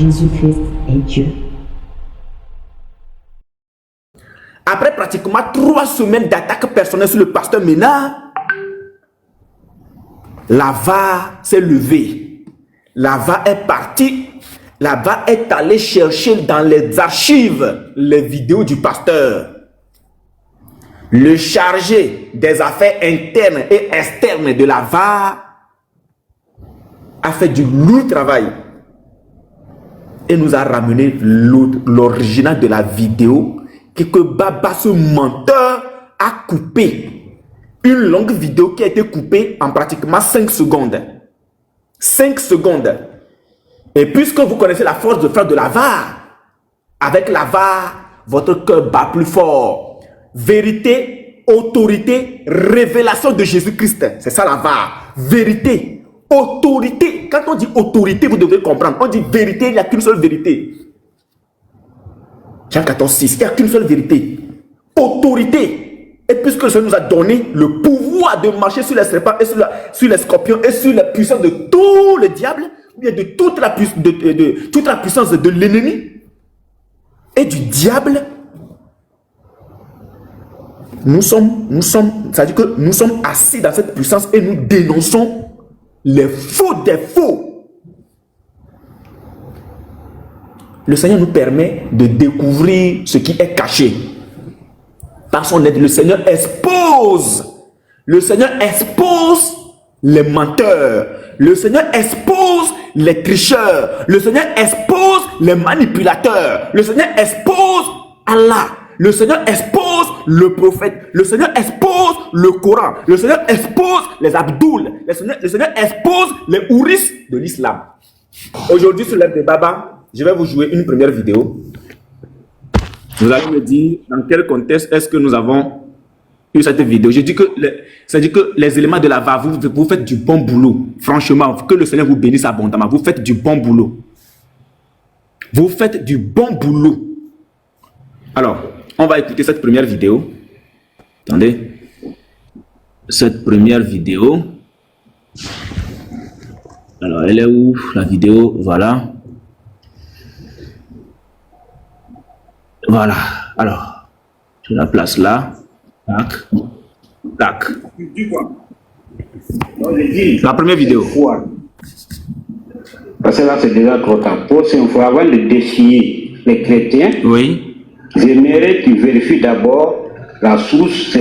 Jésus-Christ est Dieu. Après pratiquement 3 semaines d'attaque personnelle sur le pasteur Ménard, la VAR s'est levée. La VAR est partie. La VAR est allée chercher dans les archives les vidéos du pasteur. Le chargé des affaires internes et externes de la VAR a fait du lourd travail et nous a ramené l'original de la vidéo que Baba, ce menteur, a coupé. Une longue vidéo qui a été coupée en pratiquement 5 secondes. 5 secondes. Et puisque vous connaissez la force de frappe de la VAR, avec la VAR, votre cœur bat plus fort. Vérité, autorité, révélation de Jésus-Christ. C'est ça la VAR. Vérité, autorité. Quand on dit autorité, vous devez comprendre. On dit vérité, il n'y a qu'une seule vérité. Jean 14, 6, il n'y a qu'une seule vérité. Autorité. Et puisque le Seigneur nous a donné le pouvoir de marcher sur les serpents et sur les scorpions et sur la puissance de tout le diable, ou bien de toute la puissance de l'ennemi et du diable, c'est-à-dire que nous sommes assis dans cette puissance et nous dénonçons les faux des faux. Le Seigneur nous permet de découvrir ce qui est caché. Par son aide, le Seigneur expose. Le Seigneur expose les menteurs. Le Seigneur expose les tricheurs. Le Seigneur expose les manipulateurs. Le Seigneur expose Allah. Le Seigneur expose le prophète. Le Seigneur expose le Coran. Le Seigneur expose les Abdoul. Le Seigneur expose les Ouris de l'islam. Aujourd'hui, sur l'ère de Baba, je vais vous jouer une première vidéo. Vous allez me dire dans quel contexte est-ce que nous avons eu cette vidéo. Je dis que c'est-à-dire que les éléments de la VAR, vous faites du bon boulot. Franchement, que le Seigneur vous bénisse abondamment. Vous faites du bon boulot. Vous faites du bon boulot. Alors, on va écouter cette première vidéo. Attendez. Cette première vidéo. Alors, elle est où la vidéo? Voilà. Voilà. Alors, je la place là. Tac. Tac. La première vidéo. Parce que là, c'est déjà trop tard. Pour cette fois, avant de défier les chrétiens, oui, j'aimerais que tu vérifies d'abord la source.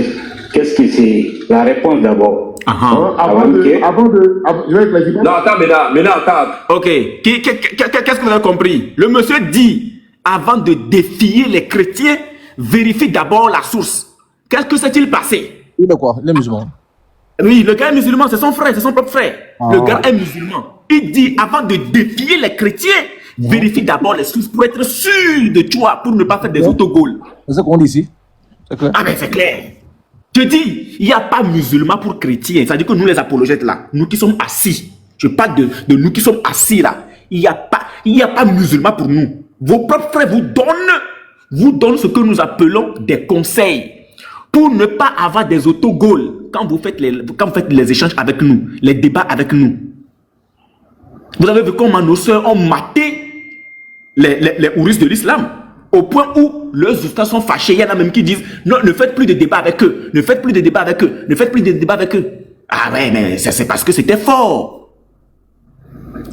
Qu'est-ce que c'est? La réponse d'abord. Avant de je vais éclaircir. Non, attends, maintenant, attends. Ok. Qu'est-ce que vous avez compris? Le monsieur dit, avant de défier les chrétiens, vérifie d'abord la source. Qu'est-ce que s'est-il passé? Il est quoi? Les musulmans. Oui, le gars est musulman, c'est son frère, c'est son propre frère. Le gars est musulman. Il dit, avant de défier les chrétiens, vérifie d'abord les sources pour être sûr de toi, pour ne pas faire des autogols. C'est ce qu'on dit ici. C'est clair. Ah ben c'est clair. Je dis, il n'y a pas musulman pour chrétien. C'est-à-dire que nous les apologètes là, nous qui sommes assis, je parle de nous qui sommes assis là, il n'y a pas musulman pour nous. Vos propres frères vous donnent ce que nous appelons des conseils pour ne pas avoir des autogols quand vous faites les échanges avec nous, les débats avec nous. Vous avez vu comment nos soeurs ont maté les ouris de l'islam au point où leurs ustads sont fâchés. Il y en a même qui disent non, ne faites plus de débat avec eux, ne faites plus de débat avec eux, ne faites plus de débat avec eux. Ah ouais, mais c'est parce que c'était fort.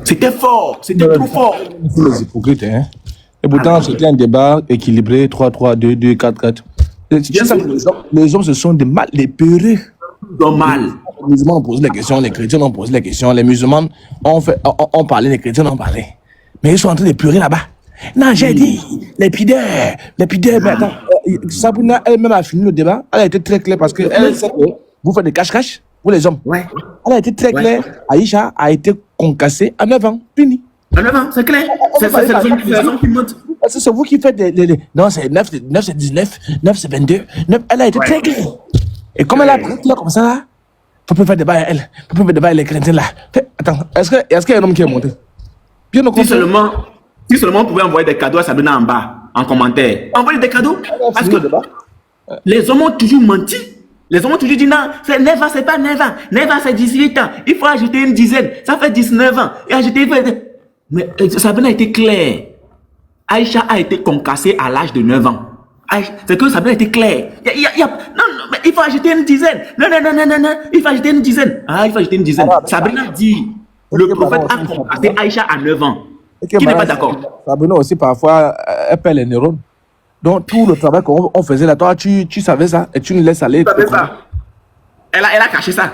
C'était fort, c'était trop fort. Il faut les hypocrites, hein. Et pourtant, c'était un débat équilibré, 3-3, 2-2, 4-4. Les hommes, ce sont des mal, des peureux. Normal. Les musulmans ont posé les questions, les chrétiens ont posé les questions, les musulmans ont parlé, les chrétiens ont parlé. Mais ils sont en train de pleurer là-bas. Non, j'ai dit, les pideurs, mais attends, Sabrina elle-même a fini le débat, elle a été très claire parce que elle sait que vous faites des cache-cache, vous les hommes. Ouais. Elle a été très claire, Aïcha a été concassée à 9 ans, fini. À 9 ans, c'est clair. C'est raison qui monte. Parce que c'est vous qui faites des... Non, c'est 9 c'est 19, 9 c'est 22, 9, elle a été très claire. Et comme elle a pris là comme ça, là, faut pas faire débat avec elle, faut pas faire débat avec les chrétiens là. Attends, est-ce qu'il y a un homme qui est monté? Bien au contraire. Si seulement on pouvait envoyer des cadeaux à Sabrina en bas, en commentaire. Envoyer des cadeaux. Parce que les hommes ont toujours menti. Les hommes ont toujours dit non, c'est 9 ans, c'est pas 9 ans. 9 ans, c'est 18 ans. Il faut ajouter une dizaine. Ça fait 19 ans. Et ajouter... Mais Sabrina a été claire. Aïcha a été concassée à l'âge de 9 ans. C'est que Sabrina a été claire. Non, mais il faut ajouter une dizaine. Non, il faut ajouter une dizaine. Il faut ajouter une dizaine. Sabrina dit, le prophète a concassé Aïcha à 9 ans. Qui n'est pas d'accord? Sabrina aussi, parfois, elle perd les neurones. Donc, tout le travail qu'on faisait là, toi, tu savais ça et tu nous laisses aller. Tu savais ça. Elle a caché ça.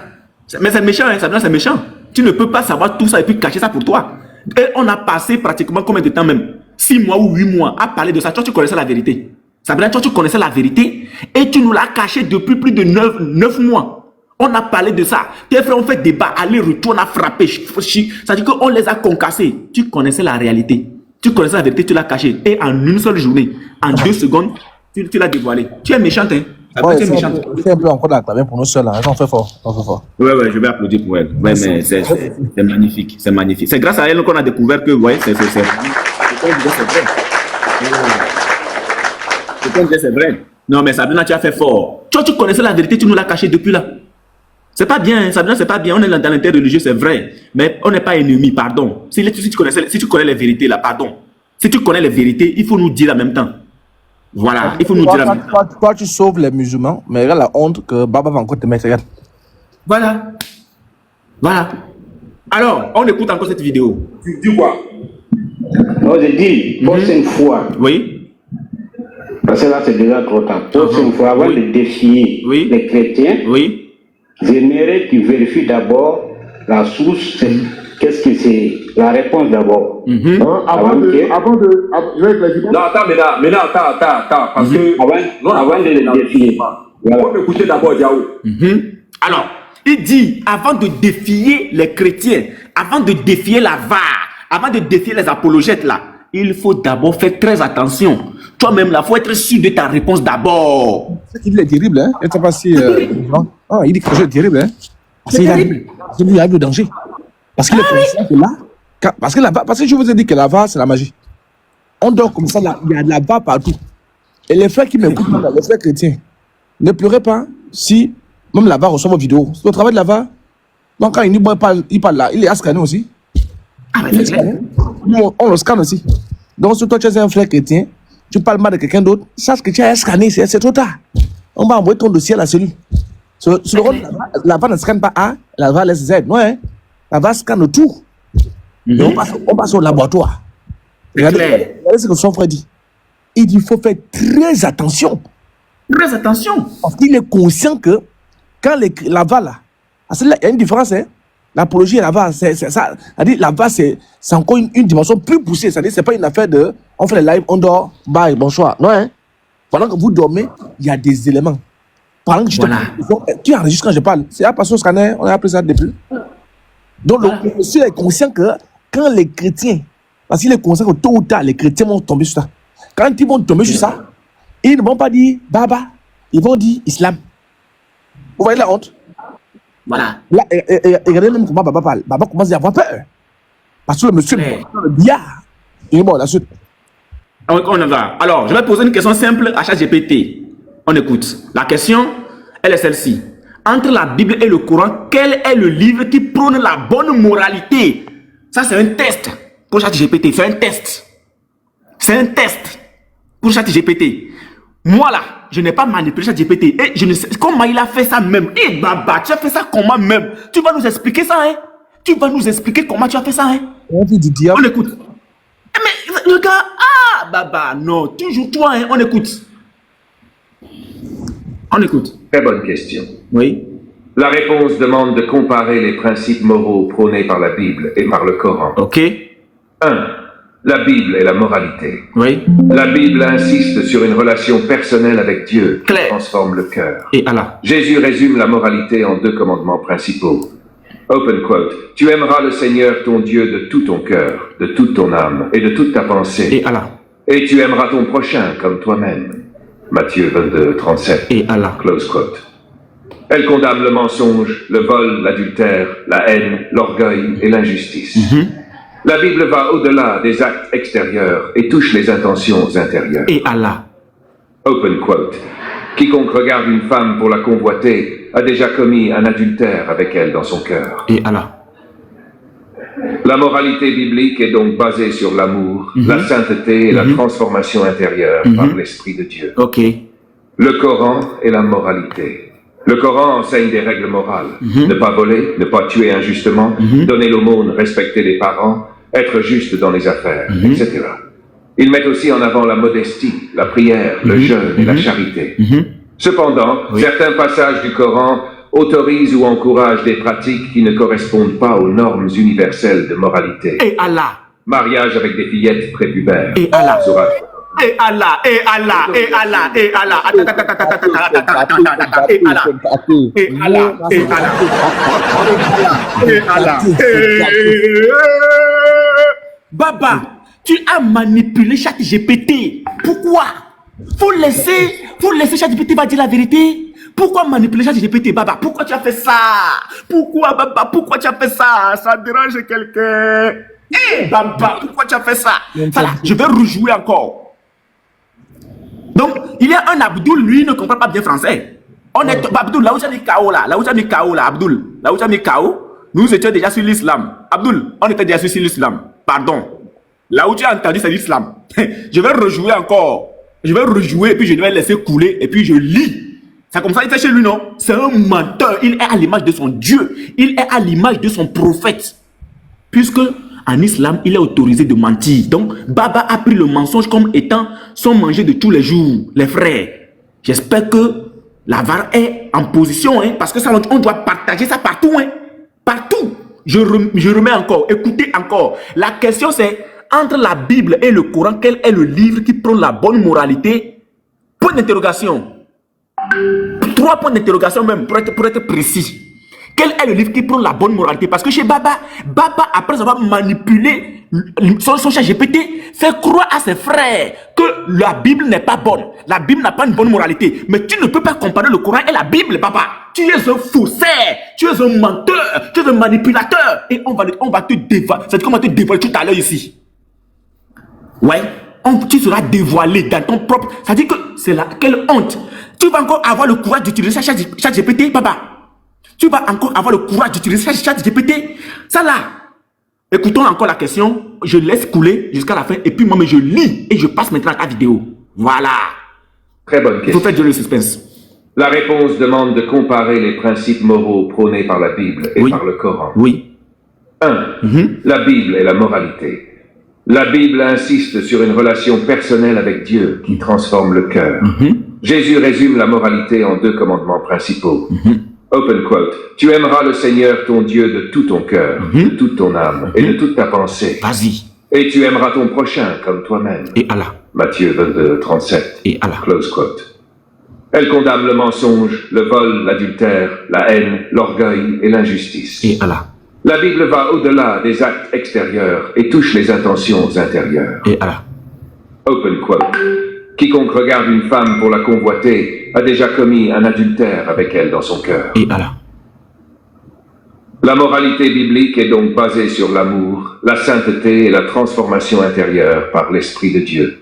Mais c'est méchant, hein, Sabrina, c'est méchant. Tu ne peux pas savoir tout ça et puis cacher ça pour toi. Et on a passé pratiquement combien de temps même? 6 mois ou 8 mois à parler de ça. Toi, tu connaissais la vérité. Sabrina, toi, tu connaissais la vérité et tu nous l'as caché depuis plus de 9 mois. On a parlé de ça. Tes frères ont fait débat, aller-retour, on a frappé. Ça dit qu'on les a concassés. Tu connaissais la réalité. Tu connaissais la vérité, tu l'as caché. Et en une seule journée, en 2 secondes, tu l'as dévoilé. Tu es méchante, hein? Ouais, c'est un peu encore la table pour nous seuls. On fait fort. On fait fort. Ouais, je vais applaudir pour elle. Ouais, mais c'est magnifique. C'est magnifique. C'est grâce à elle qu'on a découvert que, ouais, c'est vrai. C'est vrai. Non, mais Sabrina, tu as fait fort. Toi, tu connaissais la vérité, tu nous l'as caché depuis là. C'est pas bien, Sabrina, c'est pas bien. On est dans l'interreligieux, c'est vrai. Mais on n'est pas ennemis, pardon. Si tu connais les vérités là, pardon. Si tu connais les vérités, il faut nous dire en même temps. Voilà, il faut nous dire en même temps. Toi, tu sauves les musulmans, mais regarde la honte que Baba va encore te mettre. Regarde. Voilà. Alors, on écoute encore cette vidéo. Tu dis quoi? Non, je dis, prochaine fois. Oui. Parce que là, c'est déjà trop tard. Prochaine fois, avant de défier les chrétiens, j'aimerais que tu vérifies d'abord la source. Qu'est-ce que c'est? La réponse d'abord. Avant de. Je vais éclaircir. Non, attends. Parce que. Avant de le défier. Voilà. On peut écouter d'abord Diao. Alors, il dit, avant de défier les chrétiens, avant de défier la VAR, avant de défier les apologètes là, il faut d'abord faire très attention. Toi-même là, il faut être sûr de ta réponse d'abord. Il est terrible, hein? Je ne sais pas si. Il dit que c'est terrible, hein? C'est terrible. Il y a le danger. Parce qu'il est conscient que là. Parce que je vous ai dit que la VAR, c'est la magie. On dort comme ça, il y a de la VAR partout. Et les frères qui m'écoutent, les frères chrétiens, ne pleurez pas si même la VAR reçoit vos vidéos. C'est le travail de la VAR. Donc quand il parle là, il est à scanner aussi. Mais c'est clair. On le scanne aussi. Donc si toi tu es un frère chrétien, tu parles mal de quelqu'un d'autre, sache que tu as scanné, c'est trop tard. On va envoyer ton dossier à la cellule. La VAR ne scanne pas A, la VAR laisse Z. Non, hein? La VAR scanne tout. Et on passe au laboratoire. Regardez ce que son frère dit. Il dit qu'il faut faire très attention. Très attention. Parce qu'il est conscient que quand la VAR là, il y a une différence, hein? L'apologie et la VAR, c'est ça. La VAR, c'est encore une dimension plus poussée. C'est-à-dire, c'est pas une affaire de on fait les lives, on dort, bye, bonsoir. Non, hein? Pendant que vous dormez, il y a des éléments. Pendant que tu enregistres quand je parle. C'est à passer au scanner, on a appris ça depuis. Donc, le monsieur est conscient que quand les chrétiens, parce qu'il est conscient que tôt ou tard, les chrétiens vont tomber sur ça. Quand ils vont tomber sur ça, ils ne vont pas dire Baba, ils vont dire Islam. Vous voyez la honte? Voilà. Là, regardez même comment Baba parle. Baba commence à avoir peur. Parce que le monsieur, le billard, il est bon, la suite. On y va. Alors, je vais poser une question simple à ChatGPT. On écoute. La question, elle est celle-ci. Entre la Bible et le Coran, quel est le livre qui prône la bonne moralité? Ça, c'est un test pour ChatGPT. C'est un test. C'est un test pour ChatGPT. Moi, là, je n'ai pas manipulé ChatGPT. Et je ne sais comment il a fait ça même. Eh, Baba, tu as fait ça comment même? Tu vas nous expliquer ça, hein? Tu vas nous expliquer comment tu as fait ça, hein? On écoute. Mais le gars, Baba, non, toujours toi, hein? On écoute. On écoute. Très bonne question. Oui. La réponse demande de comparer les principes moraux prônés par la Bible et par le Coran. Ok. 1. La Bible et la moralité. Oui. La Bible insiste sur une relation personnelle avec Dieu qui Claire. transforme le cœur. Et Allah. Jésus résume la moralité en 2 commandements principaux. Open quote. Tu aimeras le Seigneur ton Dieu de tout ton cœur, de toute ton âme et de toute ta pensée. Et Allah. Et tu aimeras ton prochain comme toi-même. Matthieu 22, 37. Et Allah. Close quote. Elle condamne le mensonge, le vol, l'adultère, la haine, l'orgueil et l'injustice. La Bible va au-delà des actes extérieurs et touche les intentions intérieures. Et Allah. Open quote. Quiconque regarde une femme pour la convoiter a déjà commis un adultère avec elle dans son cœur. Et Allah. La moralité biblique est donc basée sur l'amour, la sainteté et la transformation intérieure par l'Esprit de Dieu. Ok. Le Coran est la moralité. Le Coran enseigne des règles morales. Ne pas voler, ne pas tuer injustement, donner l'aumône, respecter les parents, être juste dans les affaires, etc. Il met aussi en avant la modestie, la prière, le jeûne et la charité. Cependant, certains passages du Coran autorisent ou encouragent des pratiques qui ne correspondent pas aux normes universelles de moralité. Et Allah. Mariage avec des fillettes prépubères. Et Allah. Sourate. Et Allah, et Allah, et Allah, et Allah. Et Allah, et Allah, et Allah. Et Allah. Baba, tu as manipulé ChatGPT. Pourquoi? Faut laisser ChatGPT va dire la vérité. Pourquoi manipuler ChatGPT, Baba? Pourquoi tu as fait ça? Pourquoi, Baba? Pourquoi tu as fait ça? Ça dérange quelqu'un. Baba, pourquoi tu as fait ça? Ça là, je vais rejouer encore. Donc, il y a un Abdoul, lui, il ne comprend pas bien français. On est, Abdoul, là où tu as mis KO là, Abdoul, là où tu as mis KO, nous étions déjà sur l'islam. Abdoul, on était déjà sur l'islam. Pardon. Là où tu as entendu, c'est l'islam. Je vais rejouer encore. Je vais rejouer, et puis je vais laisser couler, et puis je lis. C'est comme ça qu'il fait chez lui, non? C'est un menteur. Il est à l'image de son Dieu. Il est à l'image de son prophète. Puisque, en islam, il est autorisé de mentir. Donc, Baba a pris le mensonge comme étant son manger de tous les jours, les frères. J'espère que la VAR est en position, hein, parce que ça, on doit partager ça partout, hein. Partout. Je remets encore. Écoutez encore. La question, c'est, entre la Bible et le Coran, quel est le livre qui prône la bonne moralité? Point d'interrogation. 3 points d'interrogation même, pour être précis. Quel est le livre qui prône la bonne moralité? Parce que chez Baba, après avoir manipulé son ChatGPT, fait croire à ses frères que la Bible n'est pas bonne. La Bible n'a pas une bonne moralité. Mais tu ne peux pas comparer le Coran et la Bible, Baba. Tu es un faussaire, tu es un menteur, tu es un manipulateur. Et on va te dévoiler. C'est comme on va te dévoiler tout à l'heure ici. Ouais, tu seras dévoilé dans ton propre... Ça dit que c'est là, quelle honte. Tu vas encore avoir le courage d'utiliser ChatGPT, Baba. Tu vas encore avoir le courage d'utiliser ChatGPT. Ça là. Écoutons encore la question. Je laisse couler jusqu'à la fin. Et puis moi, je lis et je passe maintenant à ta vidéo. Voilà. Très bonne question. Il faut faire durer le suspense. La réponse demande de comparer les principes moraux prônés par la Bible et par le Coran. Oui. 1. La Bible et la moralité. La Bible insiste sur une relation personnelle avec Dieu qui transforme le cœur. Jésus résume la moralité en 2 commandements principaux. Open quote. Tu aimeras le Seigneur ton Dieu de tout ton cœur, de toute ton âme et de toute ta pensée. Vas-y. Et tu aimeras ton prochain comme toi-même. Et Allah. Matthieu 22, 37. Et Allah. Close quote. Elle condamne le mensonge, le vol, l'adultère, la haine, l'orgueil et l'injustice. Et Allah. La Bible va au-delà des actes extérieurs et touche les intentions intérieures. Et Allah. Open quote. Quiconque regarde une femme pour la convoiter a déjà commis un adultère avec elle dans son cœur. Et Allah. La moralité biblique est donc basée sur l'amour, la sainteté et la transformation intérieure par l'Esprit de Dieu.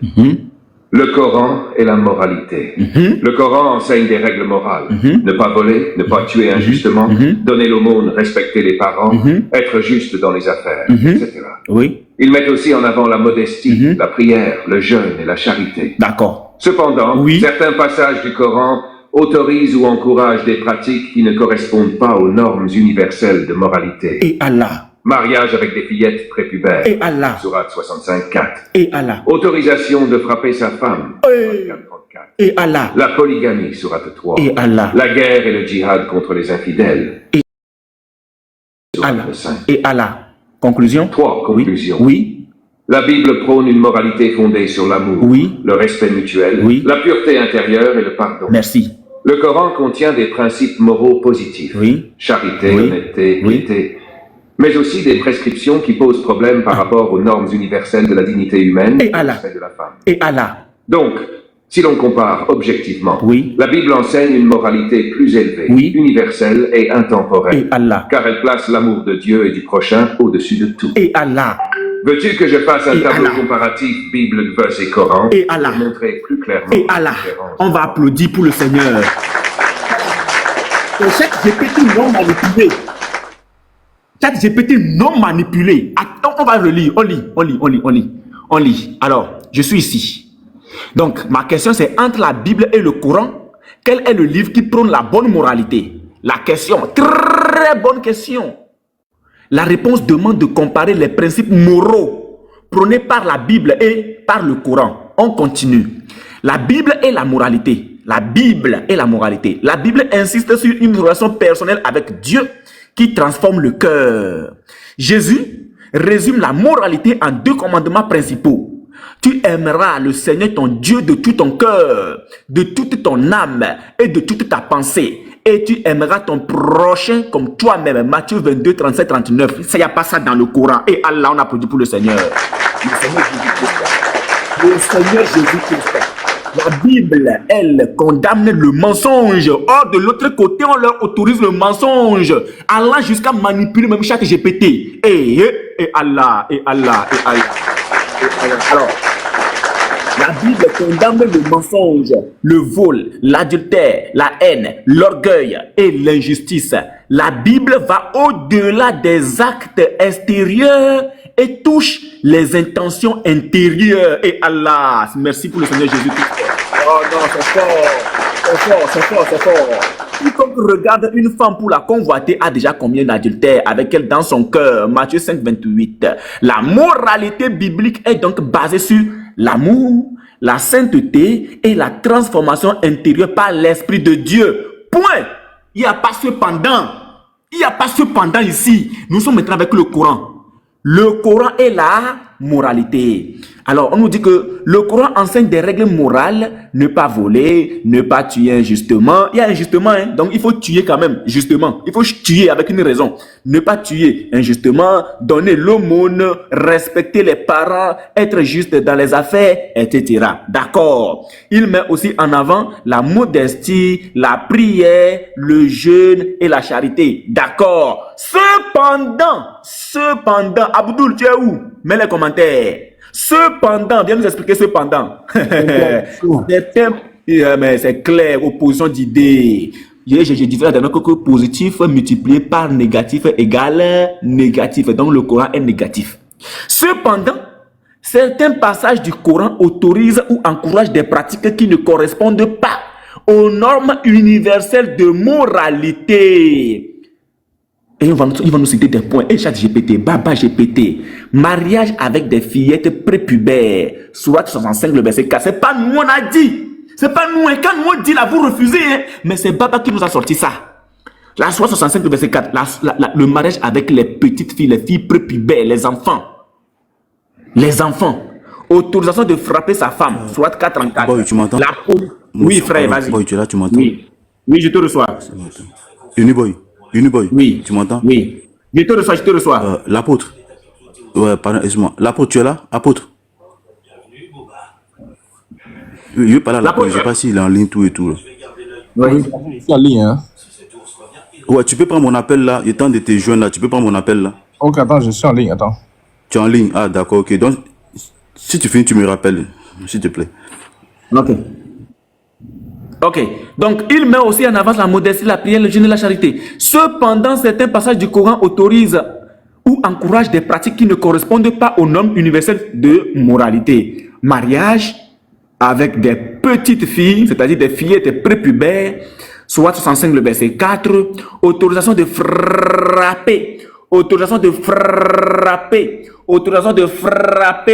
Le Coran est la moralité. Le Coran enseigne des règles morales. Ne pas voler, ne pas tuer injustement, donner l'aumône, respecter les parents, être juste dans les affaires, etc. Oui. Ils mettent aussi en avant la modestie, la prière, le jeûne et la charité. D'accord. Cependant, certains passages du Coran autorisent ou encouragent des pratiques qui ne correspondent pas aux normes universelles de moralité. Et Allah. Mariage avec des fillettes prépubères. Et Allah. Sourate 65, 4. Et Allah. Autorisation de frapper sa femme. Sourate 34. Et Allah. La polygamie. Sourate 3. Et Allah. La guerre et le djihad contre les infidèles. Et Sourate Allah. 5. Et Allah. Conclusion? 3. Conclusion. Oui. La Bible prône une moralité fondée sur l'amour, le respect mutuel, la pureté intérieure et le pardon. Merci. Le Coran contient des principes moraux positifs. Charité, honnêteté, piété, mais aussi des prescriptions qui posent problème par rapport aux normes universelles de la dignité humaine et le respect de la femme. Et Allah. Donc, si l'on compare objectivement, la Bible enseigne une moralité plus élevée, universelle et intemporelle, car elle place l'amour de Dieu et du prochain au-dessus de tout. Et Allah. Veux-tu que je fasse un tableau comparatif Bible verset Coran et Allah. pour montrer plus clairement et Allah. On va applaudir pour le Seigneur. ChatGPT non manipulé. ChatGPT non manipulé. on va relire. On lit. Alors, je suis ici. Donc, ma question c'est entre la Bible et le Coran, quel est le livre qui prône la bonne moralité? La question, très bonne question. La réponse demande de comparer les principes moraux prônés par la Bible et par le Coran. On continue. La Bible et la moralité. La Bible et la moralité. La Bible insiste sur une relation personnelle avec Dieu qui transforme le cœur. Jésus résume la moralité en 2 commandements principaux. Tu aimeras le Seigneur ton Dieu de tout ton cœur, de toute ton âme et de toute ta pensée. Et tu aimeras ton prochain comme toi-même. Matthieu 22, 37, 39. Il n'y a pas ça dans le Coran. Et Allah, on applaudit pour le Seigneur. Le Seigneur Jésus-Christ. La Bible, elle, condamne le mensonge. Or, de l'autre côté, on leur autorise le mensonge. Allah jusqu'à manipuler même chaque GPT. Et Allah. Alors, la Bible condamne le mensonge, le vol, l'adultère, la haine, l'orgueil et l'injustice. La Bible va au-delà des actes extérieurs et touche les intentions intérieures. Et Allah, merci pour le Seigneur Jésus-Christ. Oh non, c'est fort. Quiconque regarde une femme pour la convoiter a déjà commis un adultère avec elle dans son cœur. Matthieu 5, 28. La moralité biblique est donc basée sur l'amour, la sainteté et la transformation intérieure par l'Esprit de Dieu. Point. Il n'y a pas cependant ici. Nous sommes maintenant avec le Coran. Le Coran est la moralité. Alors, on nous dit que le Coran enseigne des règles morales, ne pas voler, ne pas tuer injustement. Il y a injustement, hein? Donc il faut tuer quand même, justement. Il faut tuer avec une raison. Ne pas tuer injustement, donner l'aumône, respecter les parents, être juste dans les affaires, etc. D'accord. Il met aussi en avant la modestie, la prière, le jeûne et la charité. D'accord. Cependant, Abdoul, tu es où? Mets les commentaires. Cependant, viens nous expliquer cependant. Mais c'est clair, opposition d'idées. Je disais la dernière fois que positif multiplié par négatif égale négatif. Donc le Coran est négatif. Cependant, certains passages du Coran autorisent ou encouragent des pratiques qui ne correspondent pas aux normes universelles de moralité. Et il va nous citer des points. Et ChatGPT, Baba GPT, mariage avec des fillettes prépubères. Sourate 65, le verset 4. C'est pas nous, on a dit. C'est pas nous. Et quand nous on dit là, vous refusez. Hein? Mais c'est Baba qui nous a sorti ça. La Sourate 65, le verset 4. Le mariage avec les petites filles, les filles prépubères, les enfants. Les enfants. Autorisation de frapper sa femme. Sourate 434. Boy, tu m'entends? Oui, frère, vas-y. Boy, tu es là, tu m'entends? Oui, je te reçois. Uniboy, oui. Tu m'entends? Oui. Je te reçois. L'apôtre. Ouais, pardon, excuse-moi. L'apôtre, tu es là? Apôtre. Je vais parler à l'apôtre. Je ne sais pas s'il est en ligne, tout et tout. Là. Oui, je suis en ligne. Hein. Ouais, tu peux prendre mon appel là. Il est temps de te joindre là. Tu peux prendre mon appel là. Ok, attends, je suis en ligne. Attends. Tu es en ligne? Ah, d'accord, ok. Donc, si tu finis, tu me rappelles, s'il te plaît. Ok, donc il met aussi en avant la modestie, la prière, le jeûne et la charité. Cependant, certains passages du Coran autorisent ou encouragent des pratiques qui ne correspondent pas aux normes universelles de moralité. Mariage avec des petites filles, c'est-à-dire des fillettes prépubères, soit 65 le verset 4, autorisation de frapper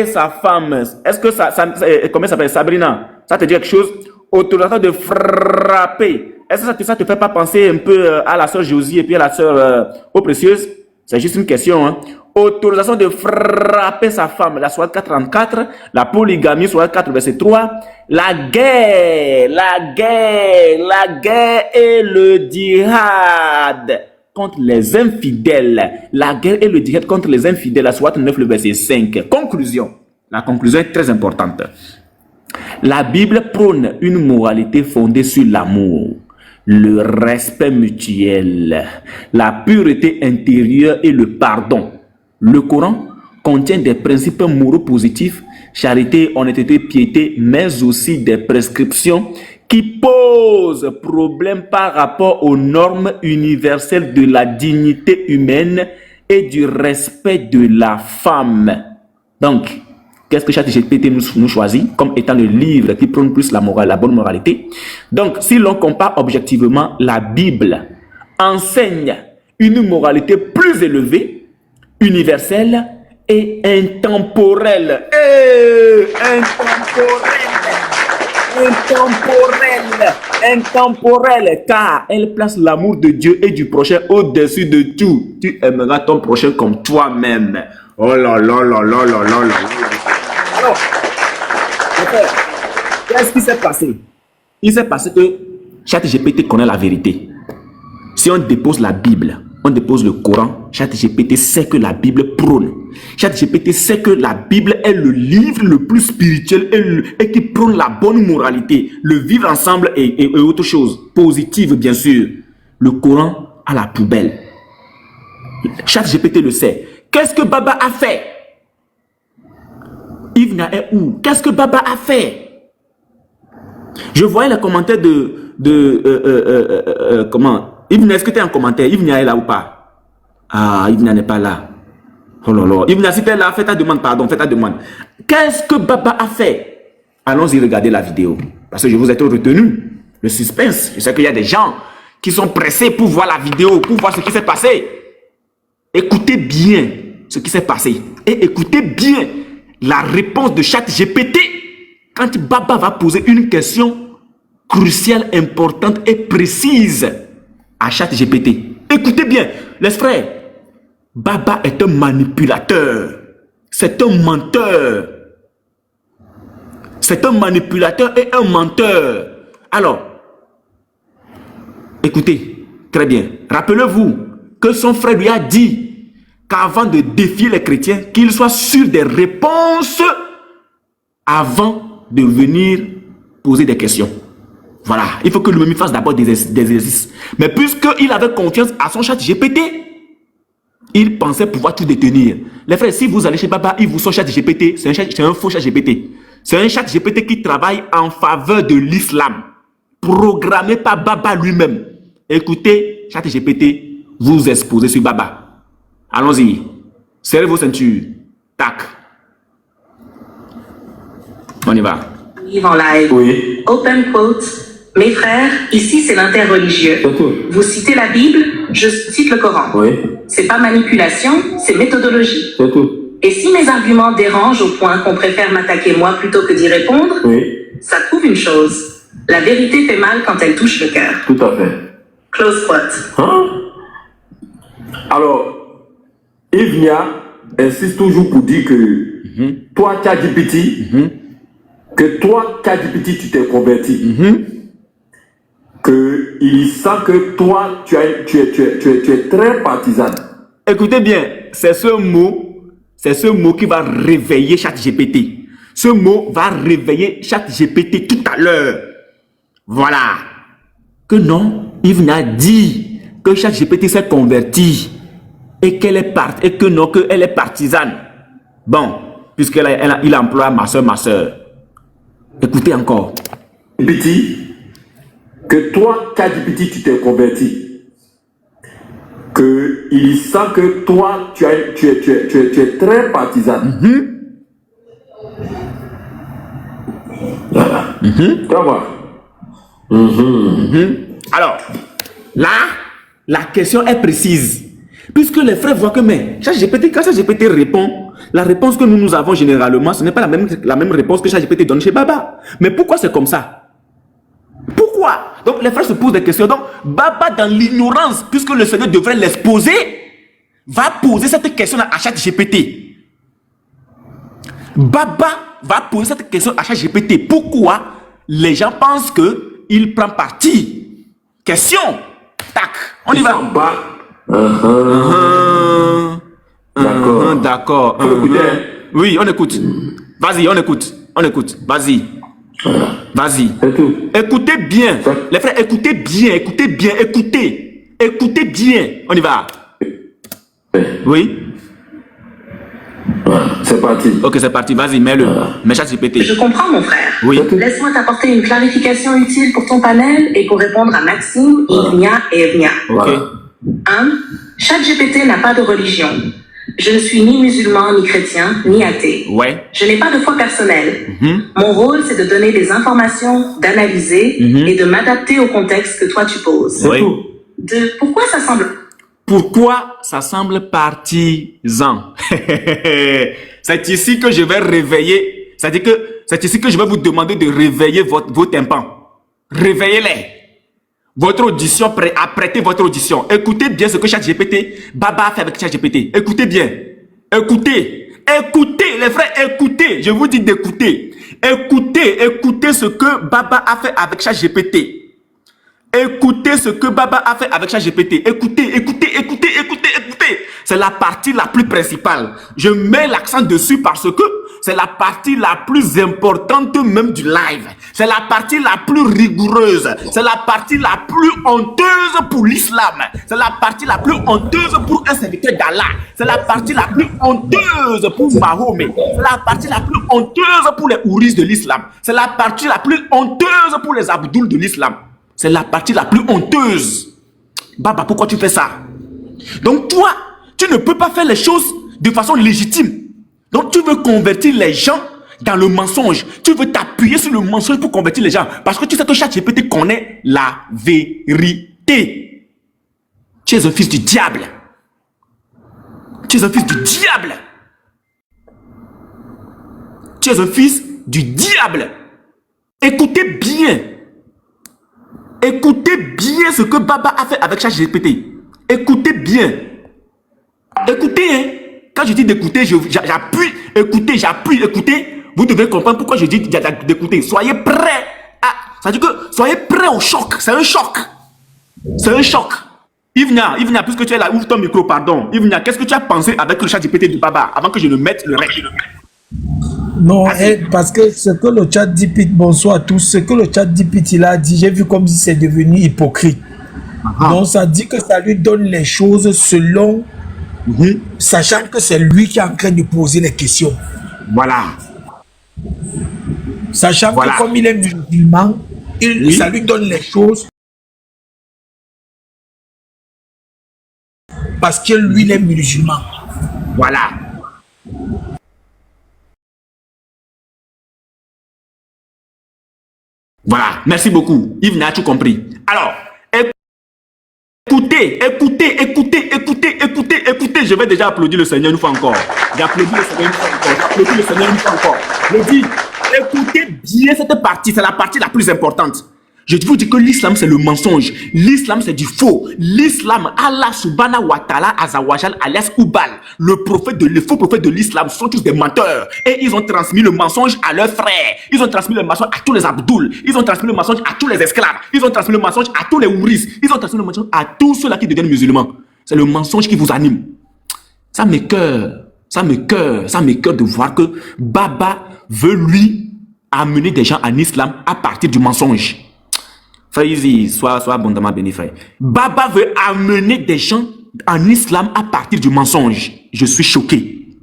sa femme. Est-ce que comment ça s'appelle, Sabrina? Ça te dit quelque chose? Autorisation de frapper. Est-ce que ça te fait pas penser un peu à la sœur Josie et puis à la sœur Eau Précieuse? C'est juste une question. Hein? Autorisation de frapper sa femme. La Sourate 434. La polygamie, Sourate 4, verset 3. La guerre et le djihad contre les infidèles. La guerre et le djihad contre les infidèles. La Sourate 9, le verset 5. Conclusion. La conclusion est très importante. La Bible prône une moralité fondée sur l'amour, le respect mutuel, la pureté intérieure et le pardon. Le Coran contient des principes moraux positifs, charité, honnêteté, piété, mais aussi des prescriptions qui posent problème par rapport aux normes universelles de la dignité humaine et du respect de la femme. Donc, qu'est-ce que ChatGPT nous choisit comme étant le livre qui prône plus la morale, la bonne moralité? Donc, si l'on compare objectivement, la Bible enseigne une moralité plus élevée, universelle et intemporelle. Intemporelle, car elle place l'amour de Dieu et du prochain au-dessus de tout. Tu aimeras ton prochain comme toi-même. Oh là là là là là là là. Alors, qu'est-ce qui s'est passé? Il s'est passé que ChatGPT connaît la vérité. Si on dépose la Bible, on dépose le Coran, ChatGPT sait que la Bible prône. ChatGPT sait que la Bible est le livre le plus spirituel et qui prône la bonne moralité, le vivre ensemble et autre chose, positive bien sûr. Le Coran à la poubelle. ChatGPT le sait. Qu'est-ce que Baba a fait? Ivna est où? Qu'est-ce que Baba a fait? Je voyais les commentaires comment? Ivna, est-ce que tu es en commentaire? Ivna est là ou pas? Ah, Ivna n'est pas là. Oh là là. Ivna, si tu es là, fais ta demande, pardon, fais ta demande. Qu'est-ce que Baba a fait? Allons-y regarder la vidéo. Parce que je vous ai tout retenu. Le suspense. Je sais qu'il y a des gens qui sont pressés pour voir la vidéo, pour voir ce qui s'est passé. Écoutez bien ce qui s'est passé. Et écoutez bien la réponse de ChatGPT quand Baba va poser une question cruciale, importante et précise à ChatGPT. Écoutez bien, les frères, Baba est un manipulateur. C'est un menteur. C'est un manipulateur et un menteur. Alors, écoutez, très bien. Rappelez-vous que son frère lui a dit qu'avant de défier les chrétiens, qu'il soit sûr des réponses avant de venir poser des questions. Voilà, il faut que lui-même fasse d'abord des exercices. Mais puisqu'il avait confiance à son ChatGPT, il pensait pouvoir tout détenir. Les frères, si vous allez chez Baba, il vous sort ChatGPT, c'est un faux ChatGPT. C'est un ChatGPT qui travaille en faveur de l'islam, programmé par Baba lui-même. Écoutez, ChatGPT, vous exposez sur Baba. Allons-y. Serrez vos ceintures. Tac. On y va. En live. Oui. Open quote. Mes frères, ici c'est l'interreligieux. Vous citez la Bible, je cite le Coran. Oui. C'est pas manipulation, c'est méthodologie. C'est tout. Et si mes arguments dérangent au point qu'on préfère m'attaquer moi plutôt que d'y répondre, Oui. ça prouve une chose. La vérité fait mal quand elle touche le cœur. Tout à fait. Close quote. Hein? Alors, Ivnia insiste toujours pour dire que toi, ChatGPT, que toi, ChatGPT, tu t'es converti. qu'il sent que toi, tu es très partisan. Écoutez bien, c'est ce mot qui va réveiller ChatGPT. Ce mot va réveiller ChatGPT tout à l'heure. Voilà. Que non, Yves n'a dit que ChatGPT s'est converti et qu'elle est et que non, qu'elle est partisane. Bon, puisqu'il emploie ma soeur. Écoutez encore. Petit, que toi, ChatGPT, tu t'es converti. Il sent que toi, tu es très partisan. Voilà. Tu vas voir. Alors, là, la question est précise. Puisque les frères voient que, mais, quand ChatGPT répond, la réponse que nous avons généralement, ce n'est pas la même réponse que ChatGPT donne chez Baba. Mais pourquoi c'est comme ça? Pourquoi? Donc les frères se posent des questions. Donc Baba, dans l'ignorance, puisque le Seigneur devrait l'exposer, va poser cette question à ChatGPT. Baba va poser cette question à ChatGPT. Pourquoi les gens pensent qu'il prend parti? Question. Tac. On y va. D'accord. D'accord. Oui, on écoute. Vas-y, on écoute. Vas-y. Vas-y. Écoutez bien. Les frères, écoutez bien. Écoutez bien. On y va. Oui. C'est parti. Ok, c'est parti. Vas-y, mets-le. Mets ChatGPT. Je comprends, mon frère. Oui. Laisse-moi t'apporter une clarification utile pour ton panel et pour répondre à Maxime, Ivnia et Evnia. Ok. 1. ChatGPT n'a pas de religion. Je ne suis ni musulman, ni chrétien, ni athée. Ouais. Je n'ai pas de foi personnelle. Mon rôle, c'est de donner des informations, d'analyser et de m'adapter au contexte que toi tu poses. Oui. Pourquoi ça semble partisan? C'est ici que je vais réveiller. C'est-à-dire que c'est ici que je vais vous demander de réveiller vos tympans. Réveillez-les. Votre audition, apprêtez votre audition. Écoutez bien ce que ChatGPT, Baba a fait avec ChatGPT. Écoutez bien. Écoutez. Écoutez, les frères, écoutez. Je vous dis d'écouter. Écoutez ce que Baba a fait avec ChatGPT. Écoutez ce que Baba a fait avec ChatGPT. Écoutez. C'est la partie la plus principale. Je mets l'accent dessus parce que c'est la partie la plus importante même du live. C'est la partie la plus rigoureuse. C'est la partie la plus honteuse pour l'islam. C'est la partie la plus honteuse pour un serviteur d'Allah. C'est la partie la plus honteuse pour Mahomet. C'est la partie la plus honteuse pour les ouris de l'islam. C'est la partie la plus honteuse pour les abdouls de l'islam. C'est la partie la plus honteuse. Baba, pourquoi tu fais ça? Donc toi, tu ne peux pas faire les choses de façon légitime. Donc tu veux convertir les gens dans le mensonge. Tu veux t'appuyer sur le mensonge pour convertir les gens. Parce que tu sais que ChatGPT connaît la vérité. Tu es un fils du diable. Tu es un fils du diable. Tu es un fils du diable. Écoutez bien. Écoutez bien ce que Baba a fait avec ChatGPT. Écoutez bien. Écoutez, hein. Quand je dis d'écouter, j'appuie. Écoutez, j'appuie. Écoutez. Vous devez comprendre pourquoi je dis d'écouter. Soyez prêts. Ça veut dire que soyez prêts au choc. C'est un choc. C'est un choc. Ivnia, puisque tu es là, ouvre ton micro, pardon. Ivnia, qu'est-ce que tu as pensé avec le ChatGPT de Baba avant que je ne mette le reste? Non, parce que ce que le ChatGPT, bonsoir à tous, ce que le ChatGPT il a dit, j'ai vu comme si c'est devenu hypocrite. Donc ça dit que ça lui donne les choses selon, sachant que c'est lui qui est en train de poser les questions. Voilà. Sachant que comme il est musulman, ça lui donne les choses parce que lui il est musulman. Voilà. Voilà, merci beaucoup. Yves n'a tout compris. Alors, écoutez. Je vais déjà applaudir le Seigneur une fois encore. J'applaudis le Seigneur une fois encore. Je dis, écoutez bien cette partie, c'est la partie la plus importante. Je vous dis que l'islam c'est le mensonge. L'islam c'est du faux. L'islam, Allah subhanahu wa ta'ala azawajal alias Ubal, le faux prophète de l'islam sont tous des menteurs. Et ils ont transmis le mensonge à leurs frères. Ils ont transmis le mensonge à tous les abdouls. Ils ont transmis le mensonge à tous les esclaves. Ils ont transmis le mensonge à tous les ouris. Ils ont transmis le mensonge à tous ceux-là qui deviennent musulmans. C'est le mensonge qui vous anime. Ça m'écoeure de voir que Baba veut lui amener des gens en islam à partir du mensonge. Frère Izzy, sois abondamment béni, frère. Baba veut amener des gens en islam à partir du mensonge. Je suis choqué.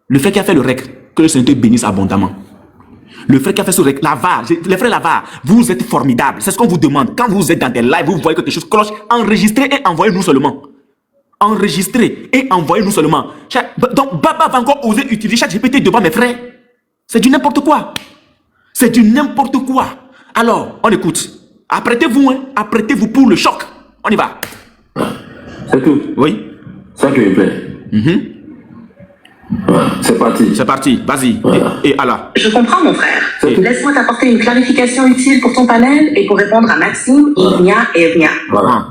Le frère qui a fait le rec, que le Seigneur te bénisse abondamment. Le frère qui a fait ce rec, Lavar, les frères Lavar, vous êtes formidables. C'est ce qu'on vous demande. Quand vous êtes dans des lives, vous voyez quelque chose cloche, enregistrez et envoyez-nous seulement. Enregistrez et envoyez-nous seulement. Donc Baba va encore oser utiliser ChatGPT devant mes frères. C'est du n'importe quoi. C'est du n'importe quoi. Alors, on écoute. Apprêtez-vous, hein. Apprêtez-vous pour le choc. On y va. C'est tout. Oui. Ça qui me plaît. Voilà, c'est parti. C'est parti. Vas-y. Voilà. Et Allah. Je comprends, mon frère. Laisse-moi t'apporter une clarification utile pour ton panel et pour répondre à Maxime, Ivnia et Evnia. Voilà.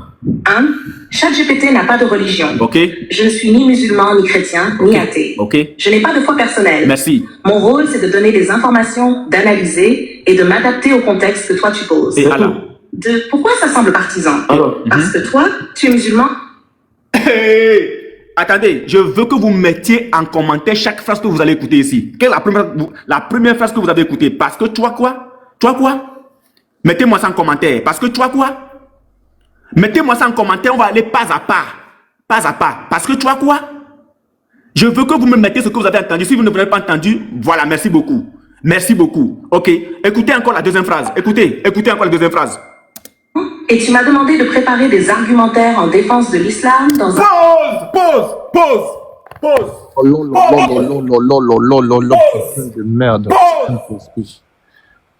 1. ChatGPT n'a pas de religion. Ok. Je ne suis ni musulman, ni chrétien, ni athée. Ok. Je n'ai pas de foi personnelle. Merci. Mon rôle, c'est de donner des informations, d'analyser et de m'adapter au contexte que toi tu poses. Et Allah. 2. Pourquoi ça semble partisan? Alors. Parce que toi, tu es musulman. Attendez, je veux que vous mettiez en commentaire chaque phrase que vous allez écouter ici. Quelle est la première phrase que vous avez écoutée? Parce que toi quoi? Mettez-moi ça en commentaire. Parce que toi quoi? Mettez-moi ça en commentaire, on va aller pas à pas. Pas à pas. Parce que toi quoi? Je veux que vous me mettez ce que vous avez entendu. Si vous ne l'avez pas entendu, voilà, merci beaucoup. Merci beaucoup. Ok, écoutez encore la deuxième phrase. Écoutez encore la deuxième phrase. et tu m'as demandé de préparer des argumentaires en défense de l'islam dans un... Pause. Oh lolo, putain de merde.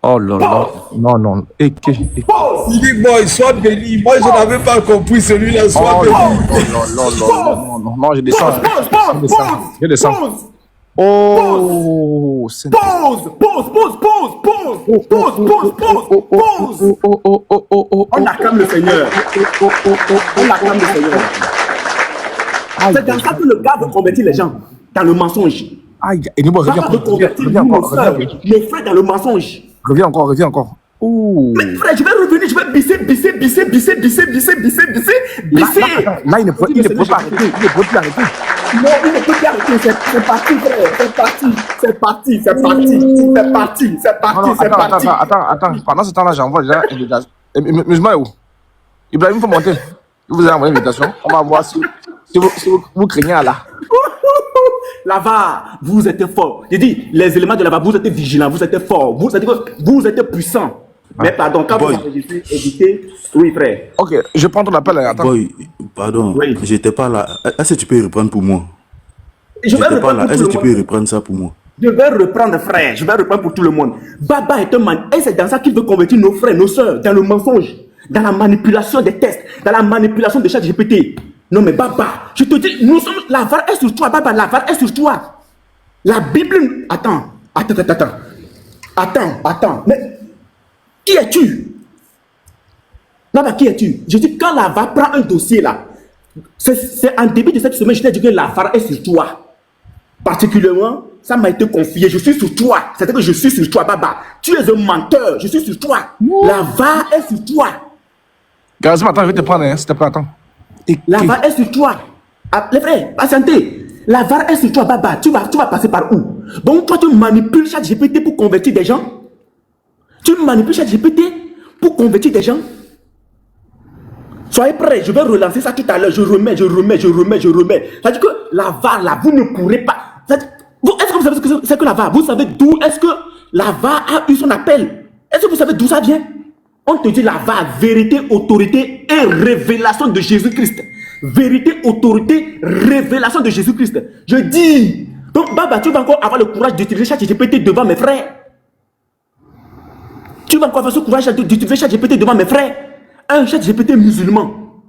Oh là. Non. Il dit, boy, sois béni. Moi, je n'avais pas compris celui-là, sois béni. Non, je descends. Je descends. Oh, c'est... Pause. On acclame le Seigneur. C'est dans ça que le gars veut convertir les gens dans le mensonge. Aïe, et nous, reviens encore. Le frère dans le mensonge. Reviens encore. Oh. Mais frère, je vais revenir, je vais bisser. Là, il ne peut pas arrêter. Non, il ne peut pas arrêter. C'est parti, frère. C'est parti. Attends. Pendant ce temps-là, j'envoie déjà une invitation. Musulman est où? Ibrahim, il faut monter. Je vous ai envoyé une invitation. On va voir si vous craignez Allah. Là-bas, vous êtes fort. J'ai dit, les éléments de là-bas, vous êtes vigilants, vous êtes forts, vous êtes puissants. Mais pardon, quand vous avez évité, oui frère. Ok, je prends ton appel. Attends. Boy, pardon, oui. J'étais pas là. Est-ce que tu peux reprendre pour moi? Je vais reprendre pour tout le monde. Est-ce que tu peux reprendre ça pour moi? Je vais reprendre, frère. Je vais reprendre pour tout le monde. Baba est un man. Et c'est dans ça qu'il veut convertir nos frères, nos soeurs, dans le mensonge, dans la manipulation des tests, dans la manipulation de ChatGPT. Non mais Baba, je te dis, nous sommes... La VAR est sur toi, Baba, la VAR est sur toi. La Bible... Attends. Mais qui es-tu? Baba, qui es-tu? Je dis, quand la VAR prend un dossier là, c'est en début de cette semaine, je t'ai dit que la VAR est sur toi. Particulièrement, ça m'a été confié. Je suis sur toi. C'est-à-dire que je suis sur toi, Baba. Tu es un menteur. Je suis sur toi. La VAR est sur toi. Gazim, attends, je vais te prendre, s'il te plaît, attends. La VAR est sur toi. Les frères, patientez. La VAR est sur toi, Baba. Tu vas passer par où? Donc, toi, tu manipules ChatGPT pour convertir des gens? Tu manipules ChatGPT pour convertir des gens? Soyez prêts, je vais relancer ça tout à l'heure. Je remets. C'est-à-dire que la VAR, là, vous ne pourrez pas. Est-ce que vous savez ce que c'est que la VAR? Vous savez d'où est-ce que la VAR a eu son appel? Est-ce que vous savez d'où ça vient? On te dit la VAR, vérité, autorité et révélation de Jésus-Christ. Vérité, autorité, révélation de Jésus-Christ. Je dis. Donc, Baba, tu vas encore avoir le courage d'utiliser ChatGPT devant mes frères. Tu vas encore avoir ce courage d'utiliser ChatGPT devant mes frères. Un ChatGPT musulman.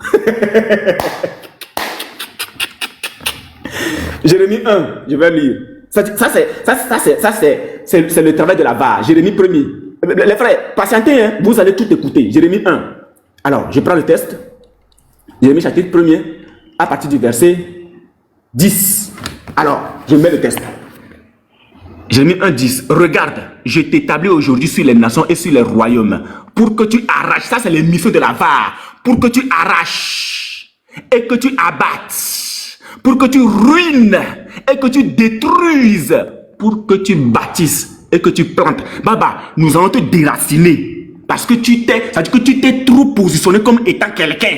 Jérémie 1, je vais lire. Ça c'est le travail de la VAR. Jérémie 1er. Les frères, patientez, hein, vous allez tout écouter. Jérémie 1. Alors, je prends le test. Jérémie chapitre 1er, à partir du verset 10. Alors, je mets le test. Jérémie 1, 10. Regarde, je t'établis aujourd'hui sur les nations et sur les royaumes pour que tu arraches. Ça, c'est les missions de la VAR. Pour que tu arraches et que tu abattes. Pour que tu ruines et que tu détruises. Pour que tu bâtisses et que tu plantes. Baba, nous allons te déraciner. Parce que tu t'es trop positionné comme étant quelqu'un.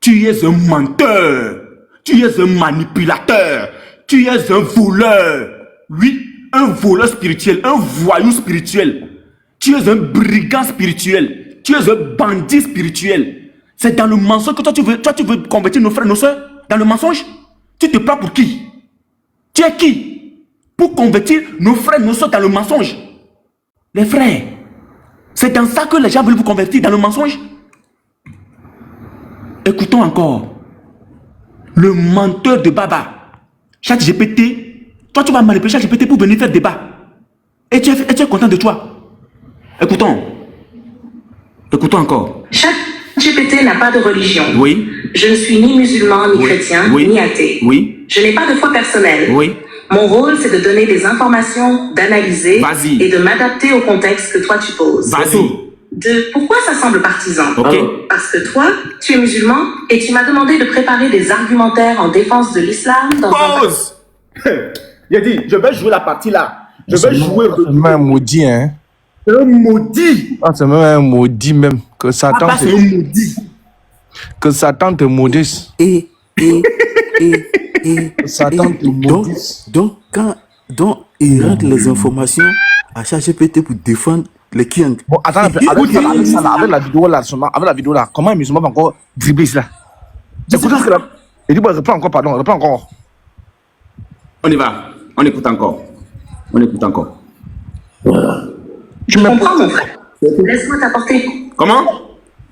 Tu es un menteur. Tu es un manipulateur. Tu es un voleur. Oui, un voleur spirituel, un voyou spirituel. Tu es un brigand spirituel. Tu es un bandit spirituel. C'est dans le mensonge que toi tu veux convertir nos frères, nos soeurs. Dans le mensonge, tu te prends pour qui? Tu es qui? Pour convertir nos frères, nos soeurs dans le mensonge. Les frères, c'est dans ça que les gens veulent vous convertir, dans le mensonge. Écoutons encore. Le menteur de Baba. ChatGPT, toi tu vas manipuler ChatGPT pour venir faire débat. Et tu es content de toi. Écoutons encore. ChatGPT n'a pas de religion. Oui. Je ne suis ni musulman, ni chrétien, ni athée. Oui. Je n'ai pas de foi personnelle. Oui. Mon rôle, c'est de donner des informations, d'analyser et de m'adapter au contexte que toi tu poses. Pourquoi ça semble partisan? Parce que toi, tu es musulman et tu m'as demandé de préparer des argumentaires en défense de l'islam dans Pause. J'ai dit, je vais jouer la partie là. Je vais jouer... C'est même un maudit, hein. C'est un maudit. Ah, c'est même un maudit même. Que Satan... Ah, c'est un maudit. Que Satan te maudisse. Satan te maudisse. Donc, il rentre les informations à ChatGPT pour défendre Les Kiang. Bon, attends un peu. Avec la vidéo là, comment un musulman va encore dribbler cela? Écoute ce que là. Il dit, bon, reprends encore, pardon, reprends encore. On y va. On écoute encore. Voilà. Je comprends, mon frère. Laisse-moi t'apporter. Comment?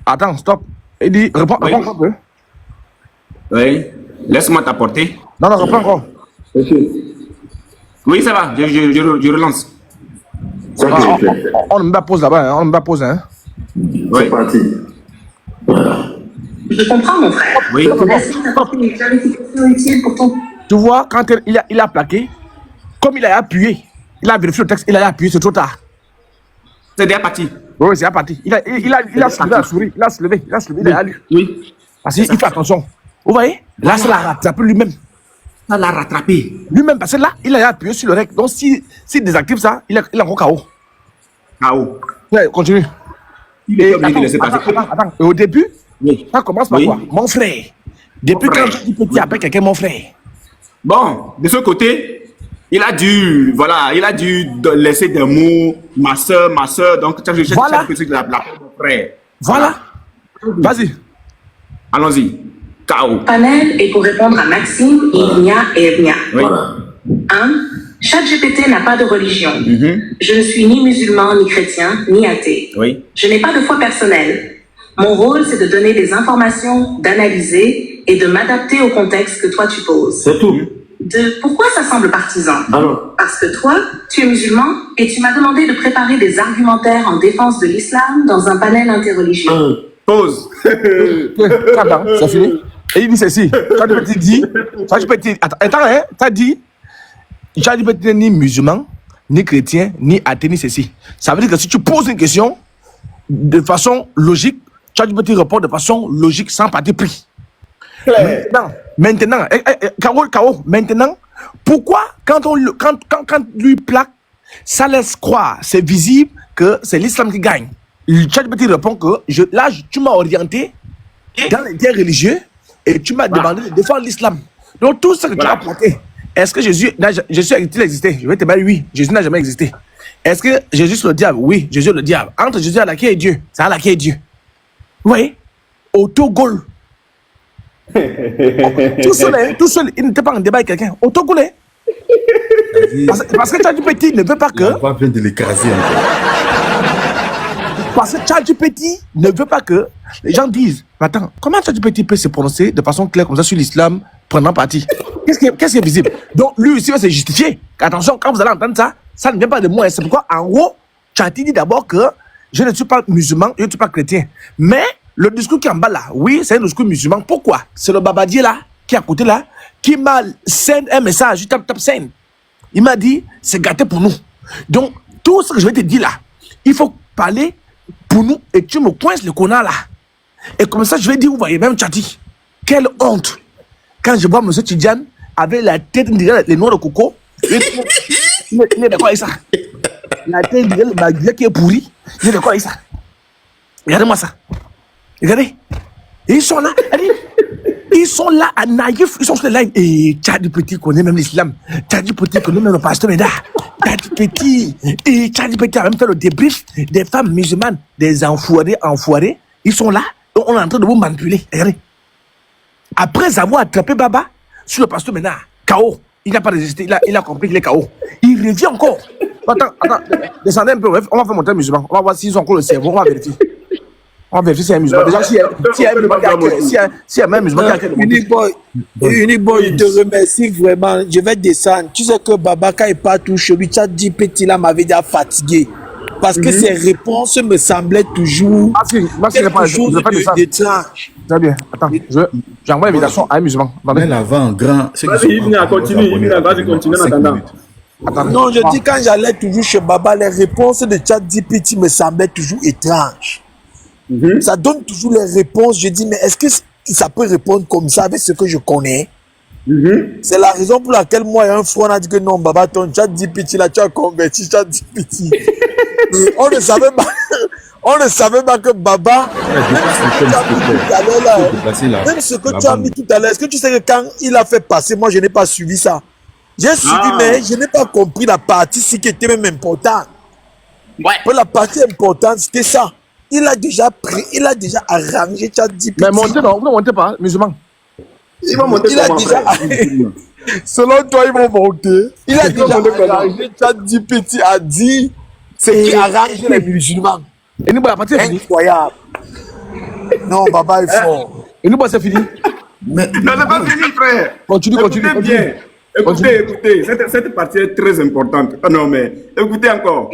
Attends, stop. Il dit, reprends encore un peu. Oui. Laisse-moi t'apporter. Non, reprends encore. Oui, ça va. Je relance. On ne met pas pause là-bas, on ne met pas pause, hein. C'est parti. Voilà. Je comprends, mon frère. Oui. Laisse-moi t'apporter une clarification utile pour ton... Tu vois, quand il a plaqué, comme il a appuyé, il a vérifié le texte, il a appuyé, c'est trop tard. C'est déjà parti. Oui, c'est déjà parti. Il a soulevé la souris, il a soulevé, il a lu. Oui. Parce qu'il fait attention. Vous voyez? Là, ça l'a rattrapé lui-même. Ça l'a rattrapé. Lui-même, parce que là, il a appuyé sur le rec. Donc, s'il désactive ça, il est encore KO. KO. Ouais, continue. Il est obligé de laisser passer. Attends. Et au début, ça commence par Oui. quoi? Mon frère. Depuis quand tu petit appelles quelqu'un mon frère? Bon, de ce côté, il a dû laisser des mots, ma soeur, donc tu as Voilà. la frère. Voilà. Vas-y. Allons-y. KO. Panel est pour répondre à Maxime, Igna et Evnia. Oui. Voilà. 1. ChatGPT n'a pas de religion. Je ne suis ni musulman, ni chrétien, ni athée. Oui. Je n'ai pas de foi personnelle. Mon rôle, c'est de donner des informations, d'analyser et de m'adapter au contexte que toi tu poses. C'est tout. 2. Pourquoi ça semble partisan? Alors, Parce que toi, tu es musulman et tu m'as demandé de préparer des argumentaires en défense de l'islam dans un panel interreligieux. Pause. Attends, c'est fini. Et il dit ceci. ChatGPT dit, attends, hein, t'as dit, ChatGPT n'est ni musulman, ni chrétien, ni athée, ni ceci. Ça veut dire que si tu poses une question de façon logique, ChatGPT répond de façon logique sans parti pris. Maintenant, maintenant, pourquoi quand lui plaque, ça laisse croire, c'est visible que c'est l'islam qui gagne. Le ChatGPT répond que tu m'as orienté dans les guerres religieuses et tu m'as demandé de défendre l'islam. Donc tout ce que tu as apporté, est-ce que Jésus a-t-il existé? Je vais te dire oui, Jésus n'a jamais existé. Est-ce que Jésus est le diable? Oui, Jésus est le diable. Entre Jésus et Allah, qui est Dieu? C'est Allah qui est Dieu. Vous voyez? Autogol. Tout seul, il n'était pas en débat avec quelqu'un. Autogol, hein? Parce que ChatGPT ne veut pas que... On va venir de l'écraser encore. Parce que ChatGPT ne veut pas que les gens disent, attends, comment ChatGPT peut se prononcer de façon claire comme ça sur l'islam prenant parti? Qu'est-ce qui est visible? Donc lui aussi va se justifier. Attention, quand vous allez entendre ça, ça ne vient pas de moi. C'est pourquoi, en gros, ChatGPT dit d'abord que je ne suis pas musulman, je ne suis pas chrétien. Mais le discours qui est en bas là, oui, c'est un discours musulman. Pourquoi? C'est le babadier là, qui est à côté là, qui m'a send un message, je tape send. Il m'a dit, c'est gâté pour nous. Donc, tout ce que je vais te dire là, il faut parler pour nous et tu me coinces le connard là. Et comme ça, je vais dire, vous voyez, même Tchati, quelle honte. Quand je vois M. Tidjane avec la tête derrière les noix de coco, il est d'accord avec ça. La tête derrière le baguette qui est pourri, il est d'accord avec ça. Regardez-moi ça. Regardez. Et ils sont là. Ils sont là à naïf. Ils sont sur les lignes. Et ChatGPT connaît même l'islam. ChatGPT connaît même le pasteur Méda. ChatGPT a même fait le débrief des femmes musulmanes, des enfoirés. Ils sont là. On est en train de vous manipuler. Regardez. Après avoir attrapé Baba sur le pasteur Méda, KO. Il n'a pas résisté. Il a compris qu'il est KO. Il revient encore. Attends. Descendez un peu. On va faire monter un musulman. On va voir s'ils ont encore le cerveau. On va vérifier. On va vérifier si c'est un musulman. Déjà, s'il y a un musulman qui a un musulman qui a Uniboy, je te remercie vraiment. Je vais descendre. Tu sais que Babaka est partout chez lui. ChatGPT là m'avait déjà fatigué. Parce que ses réponses me semblaient toujours quelque chose d'étrange. Très bien. Attends, j'envoie l'invitation à un musulman. Mais l'avant, grand. Vas-y, continue en attendant. Non, je dis quand j'allais toujours chez Baba, les réponses de ChatGPT me semblaient toujours étranges. Ça donne toujours les réponses. Je dis, mais est-ce que ça peut répondre comme ça avec ce que je connais? C'est la raison pour laquelle moi et un frère on a dit que non, Baba, ton ChatGPT là, tu as converti ChatGPT. On ne savait pas que Baba, même ce que tu as mis tout à l'heure, est-ce que tu sais que quand il a fait passer, moi je n'ai pas suivi ça. J'ai suivi, mais je n'ai pas compris la partie qui était même importante. Mais la partie importante, c'était ça. Il a déjà arrangé ChatGPT. Mais montez, non, vous ne montez pas, musulman. Il a déjà. Selon toi, ils vont monter. Il a déjà arrangé ChatGPT a dit ce qui arrange les musulmans. Et nous, la partie est finie. Incroyable. Non, Baba est fort. Et nous, c'est fini. Mais... Non, c'est pas fini, frère. Continue. Bien. Écoutez, cette partie est très importante. Ah non, mais écoutez encore.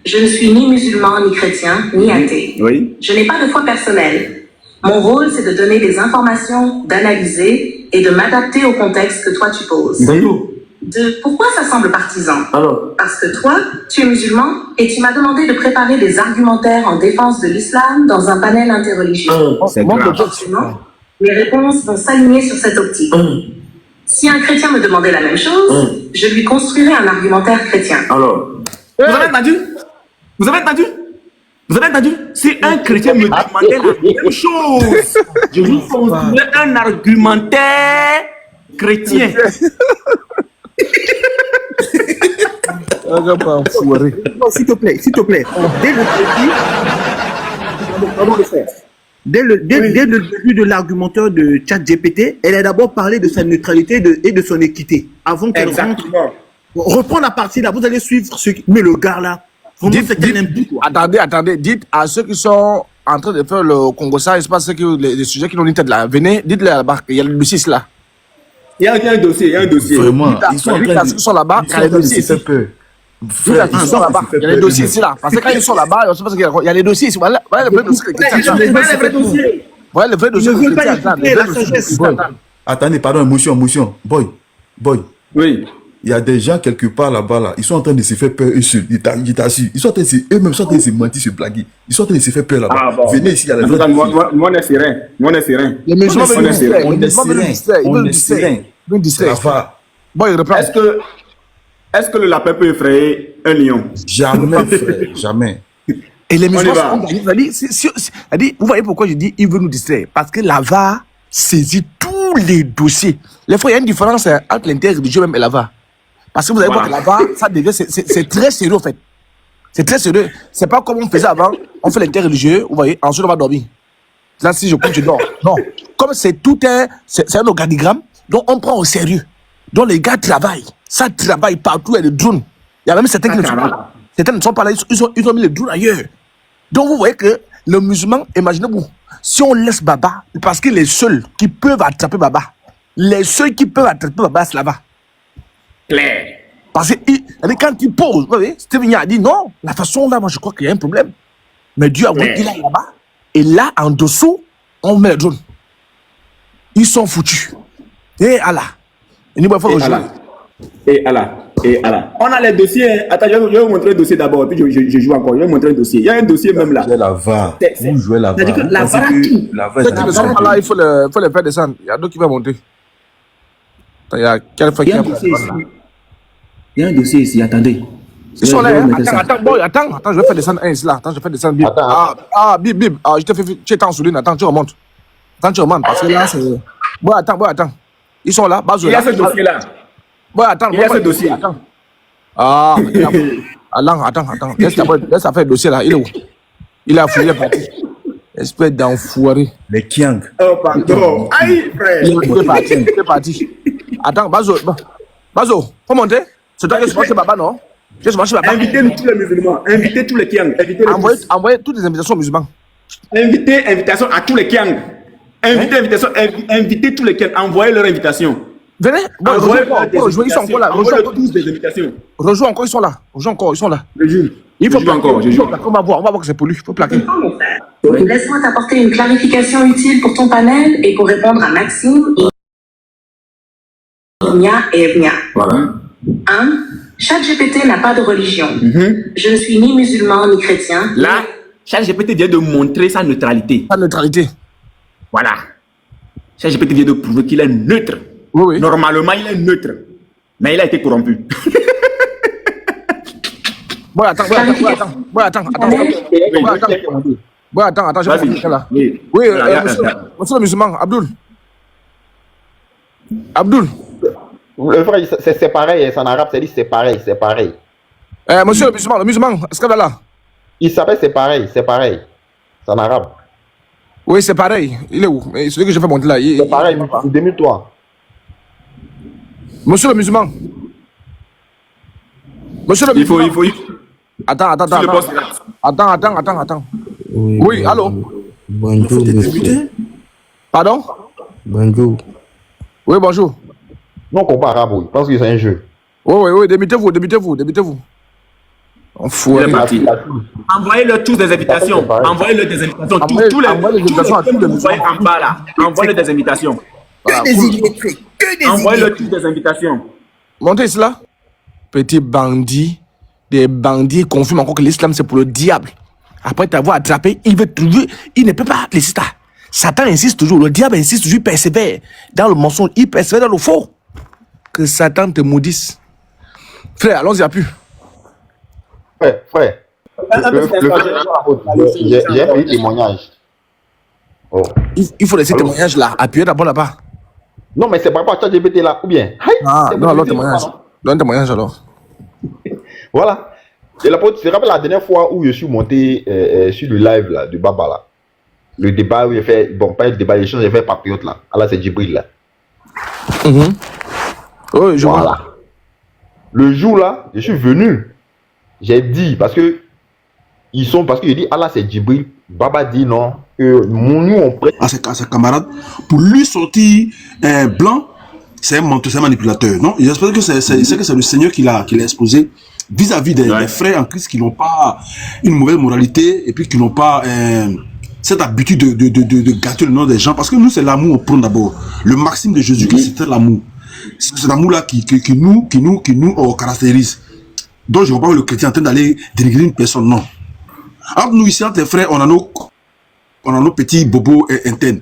Je ne suis ni musulman, ni chrétien, ni athée. Oui. Je n'ai pas de foi personnelle. Mon rôle, c'est de donner des informations, d'analyser et de m'adapter au contexte que toi tu poses. Pourquoi ça semble partisan? Parce que toi, tu es musulman et tu m'as demandé de préparer des argumentaires en défense de l'islam dans un panel interreligieux. Forcément, mes réponses vont s'aligner sur cette optique. Si un chrétien me demandait la même chose, je lui construirais un argumentaire chrétien. Vous avez entendu? Si un chrétien me demandait la même chose, je lui construirais un argumentaire chrétien. S'il te plaît. Dès le début de l'argumentaire de ChatGPT, elle a d'abord parlé de sa neutralité et de son équité. Avant qu'elle rentre. Reprends la partie là, vous allez suivre ce qui... Mais le gars là, attendez, dites à ceux qui sont en train de faire le Congo ça, il se passe que les sujets qui n'ont ni tête là, venez, dites-le là-bas, il y a le dossier là. Il y a un dossier. Vraiment, ils sont en train de... sont là-bas, il y a les dossiers ici. Frère, ils sont là-bas, il y a les dossiers ici là. Parce que quand ils sont là-bas, il y a les dossiers ici. Voilà le vrai dossier. Voilà le vrai dossier. Attendez, pardon, motion. Boy. Oui. Il y a des gens quelque part là-bas, là. Ils sont en train de se faire peur eux-mêmes. Ils sont en train de se mentir, se blaguer. Ils sont en train de se faire peur là-bas. Venez ici, il y a la vraie. Moi, on est serein. Les musulmans veulent nous distraire. Bon, il reprend. Est-ce que le lapin peut effrayer un lion? Jamais, frère, jamais. Et les musulmans vous voyez pourquoi je dis il veut nous distraire? Parce que la VAR saisit tous les dossiers. Les frères, il y a une différence entre l'interreligieux même et la VAR. Parce que vous allez voir que la VAR, ça devient, c'est très sérieux en fait. C'est très sérieux. C'est pas comme on faisait avant. On fait l'interreligieux, vous voyez, ensuite on va dormir. Là, si je compte, je dors. Non. Comme c'est un organigramme, donc on prend au sérieux. Donc les gars travaillent. Ça travaille partout, il y a des drones. Il y a même certains qui ne sont pas là. Certains ne sont pas là, ils ont mis les drones ailleurs. Donc vous voyez que le musulman, imaginez-vous, si on laisse Baba, parce que les seuls qui peuvent attraper Baba, c'est là-bas. Claire. Parce que quand il pose, vous voyez, Steven a dit non, la façon là, moi je crois qu'il y a un problème. Mais Dieu a voulu qu'il aille là-bas. Et là, en dessous, on met les drones. Ils sont foutus. Et Allah. Et Allah. On a les dossiers. Attends, je vais vous montrer le dossier d'abord. Puis je joue encore. Je vais vous montrer le dossier. Il y a un dossier même là. La VAR. Vous jouez la VAR. La VAR, là, il faut le faire descendre. Il y a d'autres qui vont monter. Il y a quelle fois qu'il y a il y a un dossier ici, attendez. Ils sont là, attends, je vais faire descendre un ici là. Attends, je vais faire descendre Bib. Bib, je te fais, tu es en souligne, attends, tu remontes. Attends, tu remontes, parce que là, c'est... Bon, attends. Ils sont là, il y a ce dossier là. Bon, attends, il y a ce dossier. Attends. Attends. Laisse faire le dossier là, il est où? Il a fouillé parti. Espèce d'enfoiré. Les Kiang. Oh, pardon. Aïe, frère. Il est parti. Attends, Bazo, faut monter? C'est toi qui se marche Baba, non? Invitez tous les musulmans, invitez tous les Kiang. Envoyez toutes les invitations aux musulmans. Invitation à tous les Kiang. Invitez tous les Kiang. Envoyez leur invitation. Venez, ils sont encore là. Rejoins encore, ils sont là. Il faut plaquer. On va voir que c'est pour lui. Il faut plaquer. Laisse-moi t'apporter une clarification utile pour ton panel et pour répondre à Maxime, Igna et Evnia. Voilà. 1. ChatGPT n'a pas de religion. Je ne suis ni musulman ni chrétien. Là, ChatGPT vient de montrer sa neutralité. Voilà. ChatGPT vient de prouver qu'il est neutre. Oui. Normalement, il est neutre. Mais il a été corrompu. Bon, attends, je vais finir là. Oui, monsieur le musulman, Abdoul. Le frère, c'est pareil, c'est en arabe, c'est pareil. Monsieur le musulman, est-ce que là? Il s'appelle, c'est pareil. C'est en arabe. Oui, c'est pareil. Il est où? Celui que je fais monter là. C'est pareil, 2003. Monsieur le musulman. Monsieur le musulman. Il faut. Attends. Oui, allô? Bonjour, monsieur. Pardon? Bonjour. Oui, bonjour. Non, on parle arabe, oui. Parce que c'est un jeu. Oui, débutez-vous. On fout. Envoyez-le tous des invitations. Envoyez-le des invitations. Tous les invitations que vous voyez en bas là. Envoyez-le des invitations. Que des illettrés. Envoyez-le tous des invitations. Montez cela. Petit bandit. Des bandits confirment encore que l'islam c'est pour le diable. Après t'avoir attrapé, il ne peut pas laisser ça. Satan insiste toujours, le diable insiste toujours, il persévère dans le mensonge, il persévère dans le faux. Que Satan te maudisse. Frère, allons-y à plus. Frère. J'ai un témoignage. Oh. Il faut laisser témoignage là, appuyer d'abord là-bas. Non, mais c'est par rapport à ChatGPT là, ou bien? Non, alors témoignage. Donne témoignage alors. Voilà. Et l'apôtre, tu te rappelles la dernière fois où je suis monté sur le live là, de Baba là. Le débat où j'ai fait, bon, pas le débat, l'échange, j'ai fait patriote là. Allah, c'est Djibril là. Oui, je voilà. vois. Le jour là, je suis venu. J'ai dit, parce que j'ai dit, Allah, c'est Djibril. Baba dit non. Nous, on prête à ses camarades pour lui sortir blanc. C'est un menteur, c'est un manipulateur. Non, j'espère que c'est le Seigneur qui l'a exposé vis-à-vis des frères en Christ qui n'ont pas une mauvaise moralité et puis qui n'ont pas cette habitude de gâter le nom des gens. Parce que nous, c'est l'amour, on prend d'abord. Le maxime de Jésus-Christ, c'était l'amour. C'est l'amour-là qui nous caractérise. Donc, je ne vois pas le chrétien en train d'aller dénigrer une personne, non. Entre nous, ici, entre les frères, on a nos petits bobos internes.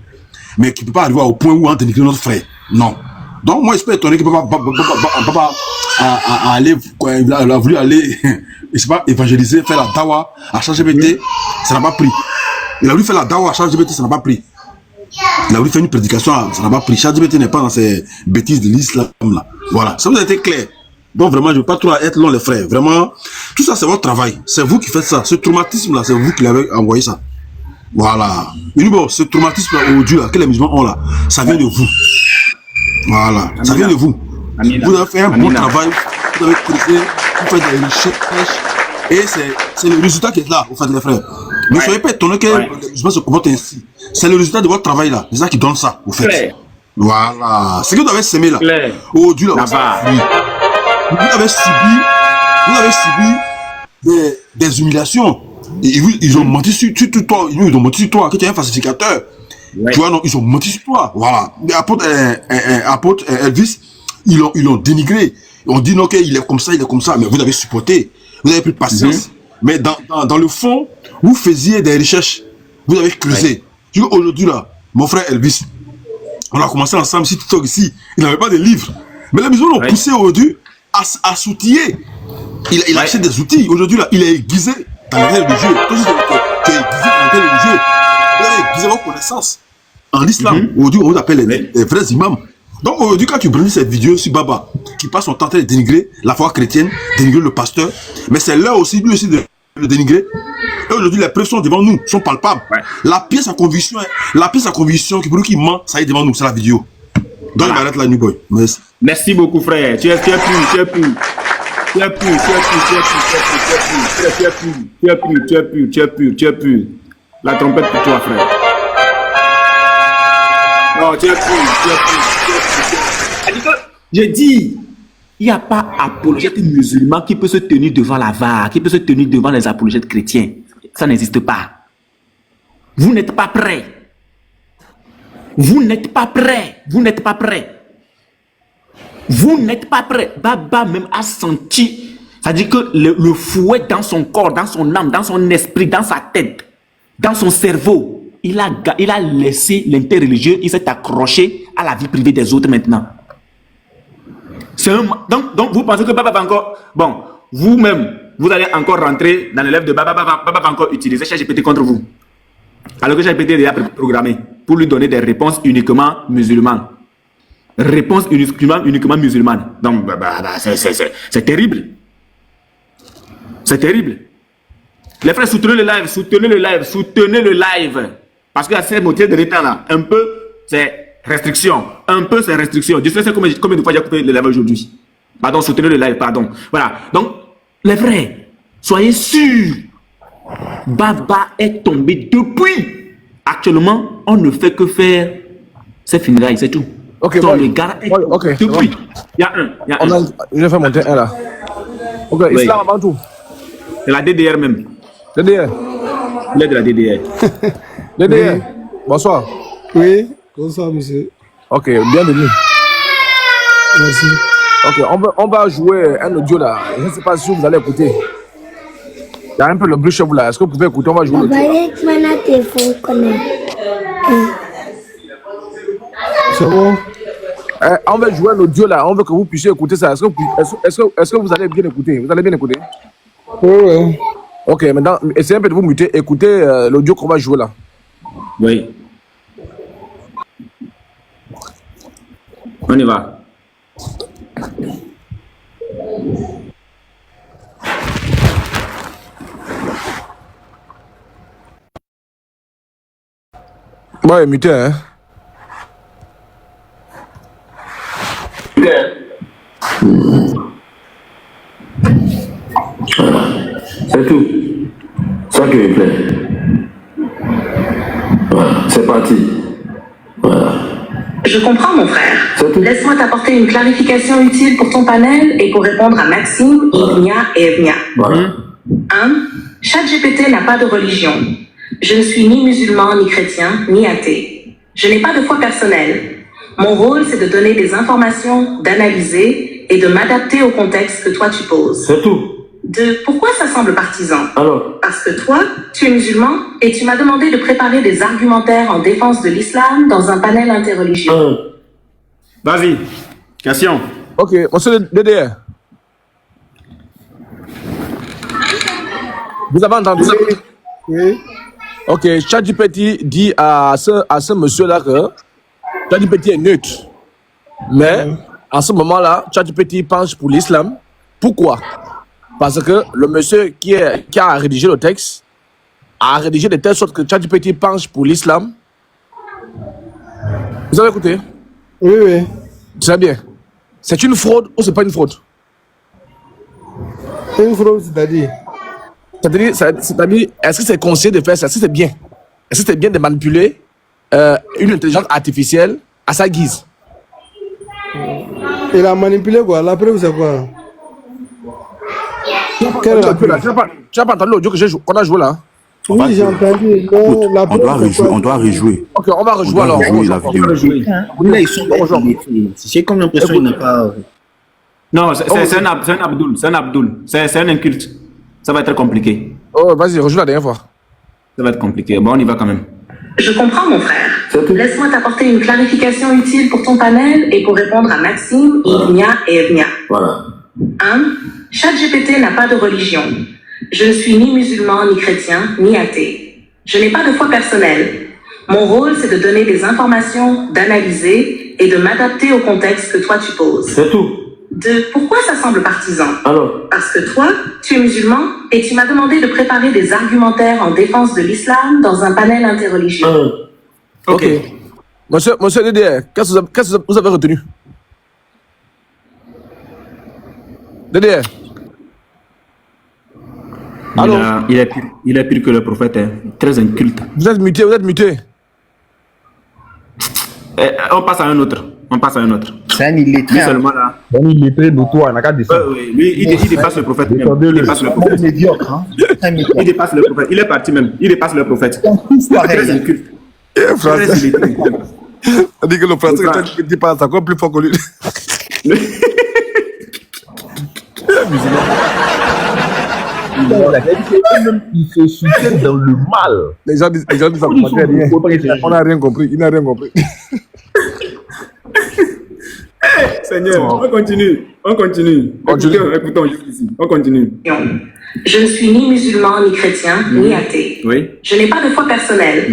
Mais qui ne peut pas arriver au point où on dénigrer notre frère. Non. Donc, moi, je peux étonner que papa a voulu aller, je sais pas, évangéliser, faire la dawa à ChatGPT, ça n'a pas pris. Il a voulu faire la dawa à ChatGPT, ça n'a pas pris. Il a voulu faire une prédication, ça n'a pas pris. ChatGPT n'est pas dans ces bêtises de l'islam là. Voilà, ça vous a été clair. Donc vraiment, je ne veux pas trop être long les frères. Vraiment, tout ça c'est votre travail. C'est vous qui faites ça. Ce traumatisme là, c'est vous qui l'avez envoyé ça. Voilà. Et nous, bon, ce traumatisme là, aujourd'hui là, que les musulmans ont là, ça vient de vous. Voilà, ça vient de vous. Vous avez fait un bon travail, vous avez creusé, vous faites des recherches, et c'est le résultat qui est là, vous faites les frères. Ne soyez pas étonnés que les musulmans se comportent ainsi. C'est le résultat de votre travail là, c'est ça qui donne ça, vous faites. Voilà, c'est que vous avez semé là. Aujourd'hui là, vous avez subi des humiliations. Et ils ont menti sur toi, ils ont menti sur toi, que tu es un falsificateur. Tu vois, non, ils ont menti sur toi. Voilà. Apôtre Elvis, ils l'ont dénigré. On dit non, qu'il est comme ça, mais vous avez supporté. Vous avez pris de patience. Mais dans le fond, vous faisiez des recherches. Vous avez creusé. Tu vois, aujourd'hui, là, mon frère Elvis, on a commencé ensemble, si tu sors ici, il n'avait pas de livres. Mais les musulmans l'ont poussé aujourd'hui à s'outiller. Il achète des outils. Aujourd'hui, là, il est aiguisé dans les règles de Dieu. Tu es aiguisé dans les règles de Dieu. Vous avez aiguisé vos connaissances. En islam, aujourd'hui, on vous appelle les vrais imams. Donc aujourd'hui, quand tu brûles cette vidéo sur Baba, qui passe son temps à dénigrer la foi chrétienne, dénigrer le pasteur, mais c'est l'heure aussi, lui aussi, de le dénigrer. Et aujourd'hui, les preuves sont devant nous, sont palpables. La pièce à conviction, qui pour lui qui ment, ça y est devant nous, c'est la vidéo. Donc il arrête la New Boy. Merci beaucoup, frère. Tu es pur. La trompette pour toi, frère. Non, tu es pur. Je dis, il n'y a pas apologète musulman qui peut se tenir devant la VAR, qui peut se tenir devant les apologètes chrétiens. Ça n'existe pas. Vous n'êtes pas prêts. Vous n'êtes pas prêts. Baba même a senti, c'est-à-dire que le fouet dans son corps, dans son âme, dans son esprit, dans sa tête, dans son cerveau, il a laissé l'interreligieux, il s'est accroché à la vie privée des autres maintenant. Donc vous pensez que Baba va encore... Bon, vous-même, vous allez encore rentrer dans l'élève de Baba va encore utiliser ChatGPT contre vous. Alors que ChatGPT est déjà programmé pour lui donner des réponses uniquement musulmanes. Réponses uniquement musulmanes. Donc, c'est terrible. C'est terrible. Les frères, soutenez le live, soutenez le live, soutenez le live. Parce qu'il y a ces motifs de l'état là. Un peu, c'est restriction. Un peu, c'est restriction. Dieu sait combien de fois j'ai coupé le live aujourd'hui. Pardon, soutenez le live, pardon. Voilà. Donc, les frères, soyez sûrs. Baba est tombé depuis. Actuellement, on ne fait que faire ses funérailles, c'est tout. Ok, donc, le gars est depuis. Il y a un. Je vais faire monter un là. Ok, oui. Islam avant tout. C'est la DDR même. DDR. Il est de la DDR. DDR. Oui. Bonsoir. Oui, bonsoir monsieur. Ok, bienvenue. Merci. Ok, on va jouer un audio là. Je ne sais pas si vous allez écouter. Il y a un peu le bruit chez vous là. Est-ce que vous pouvez écouter? On va jouer l'audio. C'est bon? On va jouer un audio là. On veut que vous puissiez écouter ça. Est-ce que vous allez bien écouter? Vous allez bien écouter? Oui. Ok, maintenant, essayez un peu de vous muter. Écoutez l'audio qu'on va jouer là. Oui. On y va. Ouais, muté, hein. C'est tout. Ça qui me plaît. Voilà, c'est parti. Voilà. Je comprends, mon frère. Laisse-moi t'apporter une clarification utile pour ton panel et pour répondre à Maxime, Ivnia et Evnia. Voilà. 1. ChatGPT n'a pas de religion. Je ne suis ni musulman, ni chrétien, ni athée. Je n'ai pas de foi personnelle. Mon rôle, c'est de donner des informations, d'analyser et de m'adapter au contexte que toi tu poses. C'est tout. 2. Pourquoi ça semble partisan? Alors? Parce que toi, tu es musulman et tu m'as demandé de préparer des argumentaires en défense de l'islam dans un panel interreligieux. Vas-y, question. Ok, monsieur DDR. Vous avez entendu? Oui. Ok, ChatGPT dit à ce monsieur-là que ChatGPT est neutre. Mais en ce moment-là, ChatGPT penche pour l'islam. Pourquoi? Parce que le monsieur qui a rédigé le texte a rédigé de telle sorte que ChatGPT penche pour l'islam. Vous avez écouté? Oui. Très bien. C'est une fraude ou c'est pas une fraude? C'est une fraude, c'est-à-dire? C'est-à-dire, est-ce que c'est conseillé de faire ça? Est-ce que c'est bien? Est-ce que c'est bien de manipuler une intelligence artificielle à sa guise? Il a manipulé quoi? La preuve c'est quoi? Tu n'as pas entendu l'audio qu'on a joué là? Oui, j'ai entendu. On doit rejouer. Ok, on va rejouer alors. La vidéo. Là, ils sont j'ai comme l'impression qu'il n'est pas. Non, c'est un Abdoul. C'est un Abdoul. C'est un inculte. Ça va être compliqué. Oh, vas-y, rejoue la dernière fois. Ça va être compliqué. Bon, on y va quand même. Je comprends, mon frère. Laisse-moi t'apporter une clarification utile pour ton panel et pour répondre à Maxime, Ivnia et Evnia. Voilà. 1. ChatGPT n'a pas de religion. Je ne suis ni musulman, ni chrétien, ni athée. Je n'ai pas de foi personnelle. Mon rôle, c'est de donner des informations, d'analyser et de m'adapter au contexte que toi tu poses. C'est tout. 2. Pourquoi ça semble partisan? Alors? Parce que toi, tu es musulman et tu m'as demandé de préparer des argumentaires en défense de l'islam dans un panel interreligieux. Ok. Monsieur DDR, qu'est-ce que vous avez retenu? DDR. Allô? Il est pire que le prophète, hein. Très inculte. Vous êtes muté. On passe à un autre. C'est un illettré. Lui seulement là. Un illettré notoire, il n'a qu'à descendre. Oui, lui, il dépasse le prophète même. Il dépasse le prophète. Médiocre, hein. Il dépasse le prophète. Il est parti même. Il dépasse le prophète. Très inculte. Français. On dit que le français que tu parles, c'est encore plus fort que lui. Il se soutient dans le mal. Les gens disent on n'a rien compris. Il n'a rien compris. Seigneur, on continue. Écoutons jusqu'ici. On continue. Je ne suis ni musulman, ni chrétien, ni athée. Oui. Je n'ai pas de foi personnelle.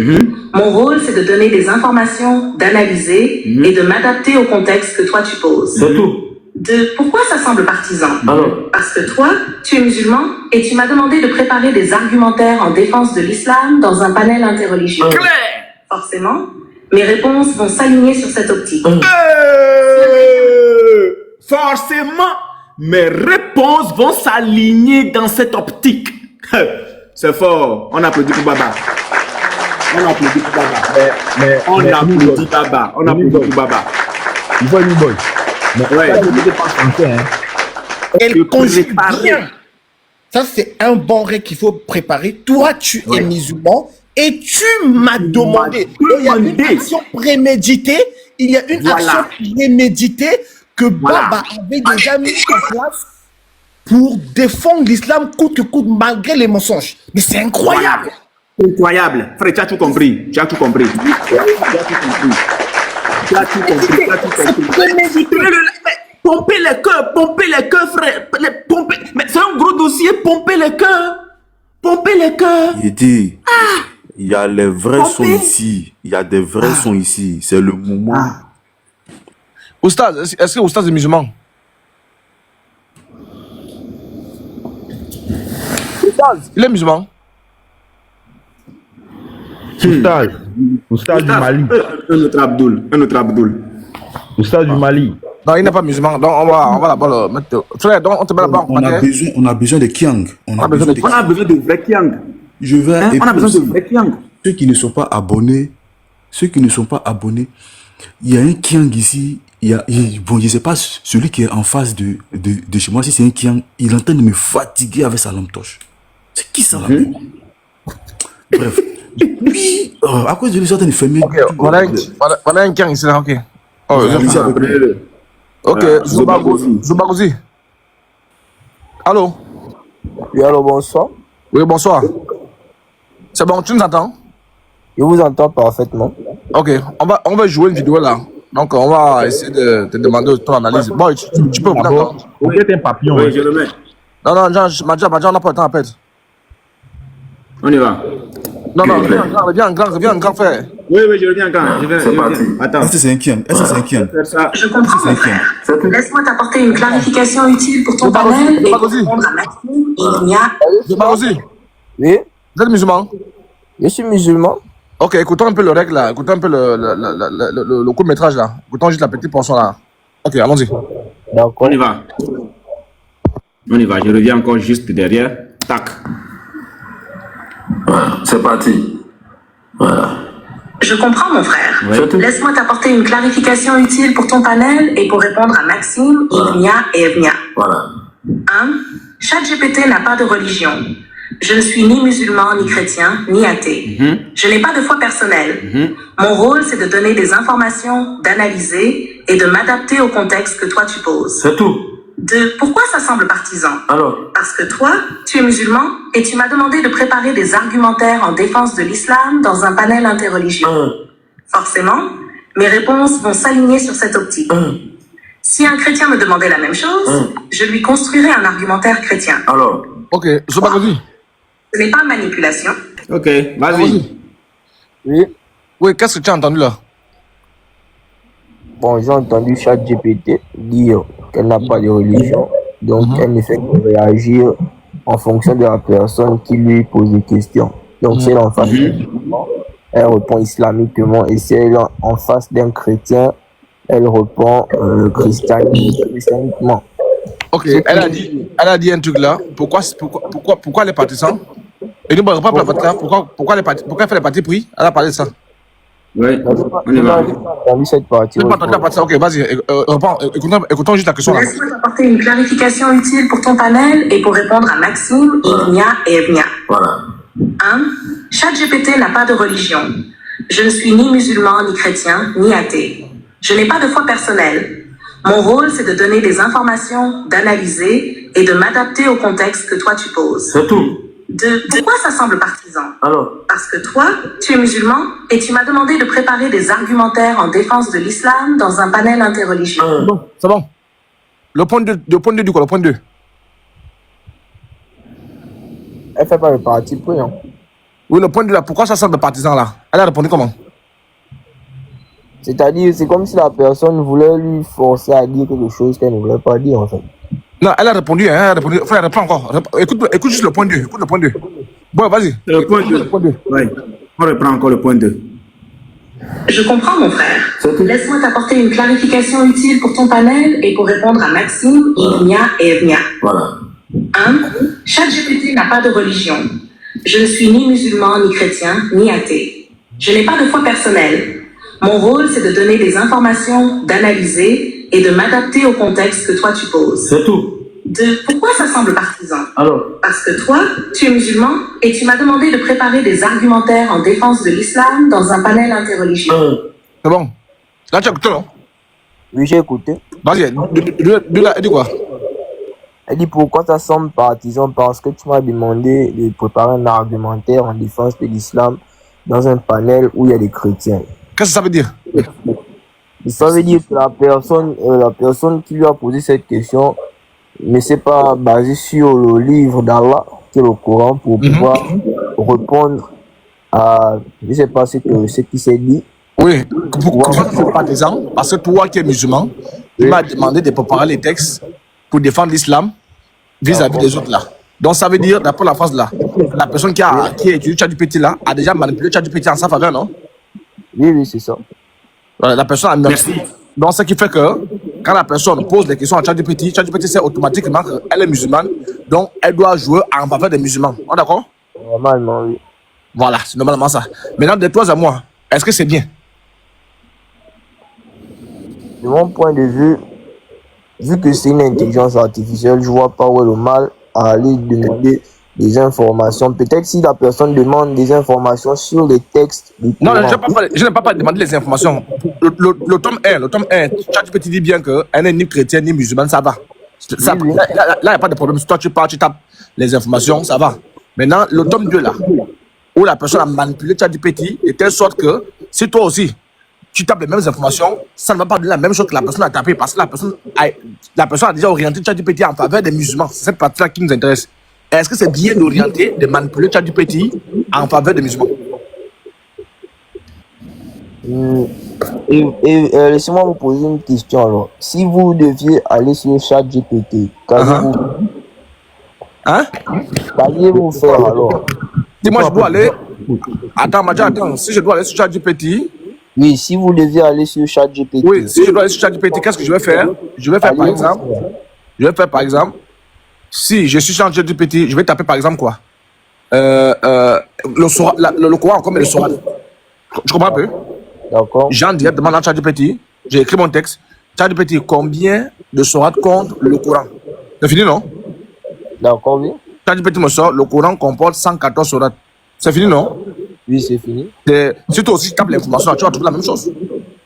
Mon rôle, c'est de donner des informations, d'analyser et de m'adapter au contexte que toi tu poses. C'est tout. 2. Pourquoi ça semble partisan? Alors? Parce que toi, tu es musulman et tu m'as demandé de préparer des argumentaires en défense de l'islam dans un panel interreligieux. Forcément, mes réponses vont s'aligner sur cette optique. Forcément, mes réponses vont s'aligner dans cette optique. C'est fort. On applaudit pour Baba. On applaudit pour Baba. On applaudit Baba. On applaudit pour Baba. Il faut une bonne. Mais ouais, elle conjugue bien. Ça, c'est un bon règle qu'il faut préparer. Toi, tu es musulman et tu m'as demandé. Il y a une action préméditée. Il y a une action préméditée que Baba avait déjà mis en place pour défendre l'islam coûte que coûte, malgré les mensonges. Mais c'est incroyable. Incroyable. Frère, tu as tout compris. Tu as tout compris. Tu as tout compris. Pomper les cœurs, frère. Mais c'est un gros dossier, pomper les cœurs. Il dit, il y a les vrais sons ici. Il y a des vrais sons ici. C'est le moment. Oustaz, est-ce que Oustaz est musulman? Oustaz, il est musulman? Oustaz du Mali. Un autre Abdoul. Oustaz du Mali. Non, il n'est pas musulman. Donc, on va là-bas le mettre. Frère, donc, on te met là-bas. On a besoin de Kiang. On a besoin de vrais Kiang. On a besoin de vrais Kiang. Ceux qui ne sont pas abonnés, il y a un Kiang ici. Bon, je ne sais pas, celui qui est en face de chez moi, si c'est un Kiang, il est en train de me fatiguer avec sa lampe torche. C'est qui ça là? Bref. Oui, à cause de lui, ils de fermer. Ok, on a un Kiang ici là, ok. Oh, ok, Zubagozi. Allô? Oui, allô, bonsoir. Oui, bonsoir. C'est bon, tu nous entends? Je vous entends parfaitement. Ok, on va jouer une vidéo là. Donc, on va essayer de te demander ton analyse. Bon, tu peux d'accord? Vous êtes un papillon. Oui, je le mets. Non, Madja, on n'a pas le temps à perdre. On y va. Non, reviens en grand frère. Oui, je reviens en grand. C'est parti. Attends. Est-ce que c'est un Kiang? Je comprends, mon frère. Laisse-moi t'apporter une clarification utile pour ton panel et pour répondre à Maxime, Igna. Zubagozi. Oui. Vous êtes musulman? Je suis musulman. Ok, écoutons un peu le règle là. Écoutons un peu le court-métrage là. Écoutons juste la petite portion là. Ok, allons-y. D'accord. On y va. Je reviens encore juste derrière. Tac. Voilà, c'est parti. Voilà. Je comprends, mon frère. Ouais. Laisse-moi t'apporter une clarification utile pour ton panel et pour répondre à Maxime, Igna et Evnia. Voilà. 1. ChatGPT n'a pas de religion. Je ne suis ni musulman, ni chrétien, ni athée. Je n'ai pas de foi personnelle. Mon rôle, c'est de donner des informations, d'analyser et de m'adapter au contexte que toi tu poses. C'est tout. 2. Pourquoi ça semble partisan? Alors? Parce que toi, tu es musulman et tu m'as demandé de préparer des argumentaires en défense de l'islam dans un panel interreligieux. Forcément, mes réponses vont s'aligner sur cette optique. Si un chrétien me demandait la même chose, je lui construirais un argumentaire chrétien. Alors? Ok, Zubagozi. Ce n'est pas manipulation. Ok, vas-y. Oui, qu'est-ce que tu as entendu là? Bon, j'ai entendu ChatGPT dire qu'elle n'a pas de religion, donc elle ne fait que réagir en fonction de la personne qui lui pose des questions. Donc si elle est en face d'un musulman, elle répond islamiquement, et si elle est en face d'un chrétien, elle répond christianiquement. Ok, elle a dit un truc là. Pourquoi les partisans? Et nous, on va pas pourquoi elle fait les partis pris? Elle a parlé de ça. Oui, on y va. Cette partie. Ok, vas-y, écoutons juste la question là. Laisse-moi t'apporter une clarification utile pour ton panel et pour répondre à Maxime, Igna et Evnia. Voilà. 1. ChatGPT n'a pas de religion. Je ne suis ni musulman, ni chrétien, ni athée. Je n'ai pas de foi personnelle. Mon rôle, c'est de donner des informations, d'analyser et de m'adapter au contexte que toi tu poses. C'est tout. 2. Pourquoi ça semble partisan? Alors? Parce que toi, tu es musulman et tu m'as demandé de préparer des argumentaires en défense de l'islam dans un panel interreligieux. Bon, c'est bon. Le point 2 du quoi? Le point 2. Elle fait pas le parti pris, hein. Oui, le point 2 là. Pourquoi ça semble partisan là? Elle a répondu comment? C'est-à-dire, c'est comme si la personne voulait lui forcer à dire quelque chose qu'elle ne voulait pas dire, en fait. Non, elle a répondu, hein, elle a répondu. Frère, reprends encore. Écoute juste le point 2. Écoute le point 2. Bon, vas-y. Le point 2. Oui. On reprend encore le point 2. Je comprends, mon frère. Laisse-moi t'apporter une clarification utile pour ton panel et pour répondre à Maxime, Ivnia et Evnia. Voilà. 1. ChatGPT n'a pas de religion. Je ne suis ni musulman, ni chrétien, ni athée. Je n'ai pas de foi personnelle. Mon rôle, c'est de donner des informations, d'analyser et de m'adapter au contexte que toi tu poses. C'est tout. 2. Pourquoi ça semble partisan? Alors? Parce que toi, tu es musulman et tu m'as demandé de préparer des argumentaires en défense de l'islam dans un panel interreligieux. C'est bon. Là, tu as écouté, non? Oui, j'ai écouté. Vas-y, dis quoi? Elle dit pourquoi ça semble partisan? Parce que tu m'as demandé de préparer un argumentaire en défense de l'islam dans un panel où il y a des chrétiens. Qu'est-ce que ça veut dire? Ça veut dire que la personne qui lui a posé cette question ne s'est pas basée sur le livre d'Allah, qui est le Coran, pour pouvoir répondre à, je ne sais pas ce qui s'est dit. Oui, pourquoi tu es partisan? Parce que toi qui es musulman, tu m'as demandé de préparer les textes pour défendre l'islam vis-à-vis des autres là. Donc ça veut dire, d'après la phrase là, la personne qui a étudié ChatGPT là a déjà manipulé ChatGPT en sa faveur, non? Oui, c'est ça. Voilà, la personne a merci. Donc ce qui fait que quand la personne pose des questions à ChatGPT, ChatGPT sait automatiquement qu'elle est musulmane, donc elle doit jouer en faveur des musulmans. On est d'accord? Normalement, oui. Voilà, c'est normalement ça. Maintenant, de toi à moi, est-ce que c'est bien? De mon point de vue, vu que c'est une intelligence artificielle, je vois pas où est le mal à aller demander des informations. Peut-être si la personne demande des informations sur les textes. Non, je n'ai pas demandé les informations. Le tome 1, ChatGPT dit bien qu'elle n'est ni chrétienne ni musulmane, ça va. Ça, oui. Là, il n'y a pas de problème. Si toi tu pars, tu tapes les informations, ça va. Maintenant, le tome 2 là, où la personne a manipulé ChatGPT, de telle sorte que si toi aussi, tu tapes les mêmes informations, ça ne va pas donner la même chose que la personne a tapé parce que la personne a déjà orienté ChatGPT en faveur des musulmans. C'est cette partie-là qui nous intéresse. Est-ce que c'est bien d'orienter, de manipuler ChatGPT en faveur des musulmans? Laissez-moi vous poser une question alors. Si vous deviez aller sur ChatGPT, qu'allez-vous faire alors? Dis-moi, je dois aller. Attends, si je dois aller sur ChatGPT. Oui, si vous deviez aller sur ChatGPT. Oui, si je dois aller sur ChatGPT, qu'est-ce que je vais faire? Je vais faire par exemple. Si je suis sur ChatGPT, je vais taper par exemple quoi? Le Coran comme le Sorat. Tu comprends un peu? D'accord. J'en directement dans ChatGPT, j'ai écrit mon texte. ChatGPT, combien de Sorat contre le Coran? C'est fini, non? D'accord, oui. ChatGPT me sort, le Coran comporte 114 Sorat. C'est fini, non? Oui, c'est fini. Si toi aussi tu tapes l'information, tu vas trouver la même chose.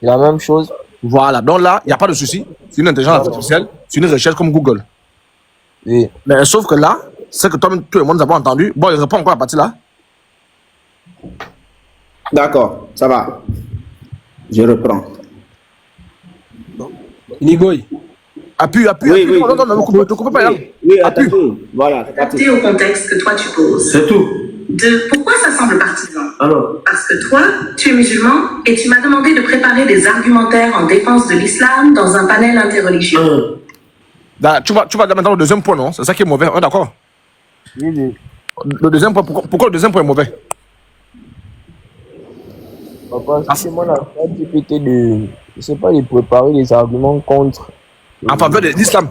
La même chose. Voilà, donc là, il n'y a pas de souci. C'est une intelligence artificielle, c'est une recherche comme Google. Oui. Mais sauf que là, c'est que toi, tout le monde nous avons entendu. Bon, il répond encore à la partie là. D'accord, ça va. Je reprends. Nigoy. Appuie. Oui. Non, ne coupez pas. Oui, appuie. Voilà. Adapté au contexte que toi tu poses. C'est tout. 2. Pourquoi ça semble partisan? Alors? Parce que toi, tu es musulman et tu m'as demandé de préparer des argumentaires en défense de l'islam dans un panel interreligieux. Là, tu vas maintenant au deuxième point, non? C'est ça qui est mauvais. On est d'accord? Oui. Le deuxième point, pourquoi le deuxième point est mauvais? Parce que c'est moi la ChatGPT de, je sais pas, de préparer des arguments contre. En faveur de l'islam.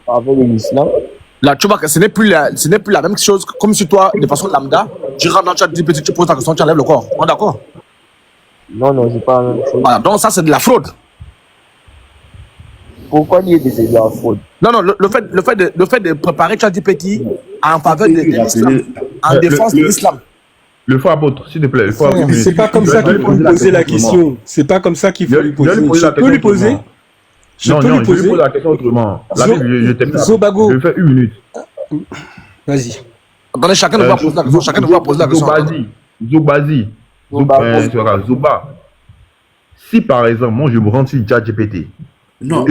En faveur de l'islam. Là, tu vois que ce n'est plus la même chose comme si toi, de façon lambda, tu rentres dans ChatGPT, tu poses ta question, tu enlèves le corps. On est d'accord? Non, c'est pas la même chose. Voilà, donc ça, c'est de la fraude. Pourquoi dire que c'est de la fraude? Non, le fait de préparer ChatGPT en faveur de l'islam, en défense de l'islam. Le faux apôtre, s'il te plaît. C'est pas comme ça qu'il faut lui poser la question. C'est pas comme ça qu'il faut lui poser. Je peux lui poser? Je lui pose la question autrement. Je termine. Zobago. Je fais 1 minute. Vas-y. Attendez, chacun doit poser la question. Chacun doit poser la question. Zoba. Si par exemple, moi je me rends sur ChatGPT et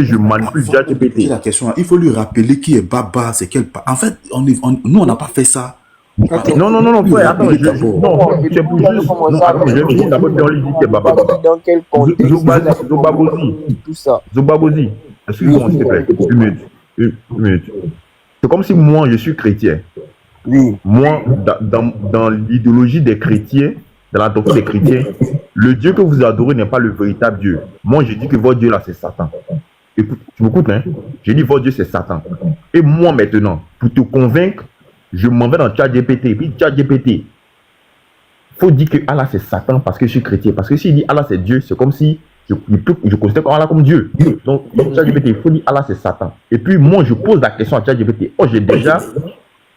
je manipule ChatGPT. La question, il faut lui rappeler qui est Baba, c'est quel. En fait, nous on n'a pas fait ça Okay. Non, frère, attends, c'est pour juste. Non, attends, je vais finir d'abord dans l'idée, Baba. Dans quel contexte Zobagozi, excuse-moi, s'il te plaît, une minute. C'est comme si moi, je suis chrétien. Oui. Moi, dans l'idéologie des chrétiens, dans la doctrine des chrétiens, le Dieu que vous adorez n'est pas le véritable Dieu. Moi, je dis que votre Dieu là, c'est Satan. Écoute, tu m'écoutes, hein? J'ai dit votre Dieu, c'est Satan. Et moi, maintenant, pour te convaincre, je m'en vais dans ChatGPT. Et puis ChatGPT, il faut dire que Allah, c'est Satan parce que je suis chrétien. Parce que s'il dit Allah, c'est Dieu, c'est comme si je considère Allah comme Dieu. Donc ChatGPT, il faut dire Allah, c'est Satan. Et puis moi, je pose la question à ChatGPT. Oh, j'ai déjà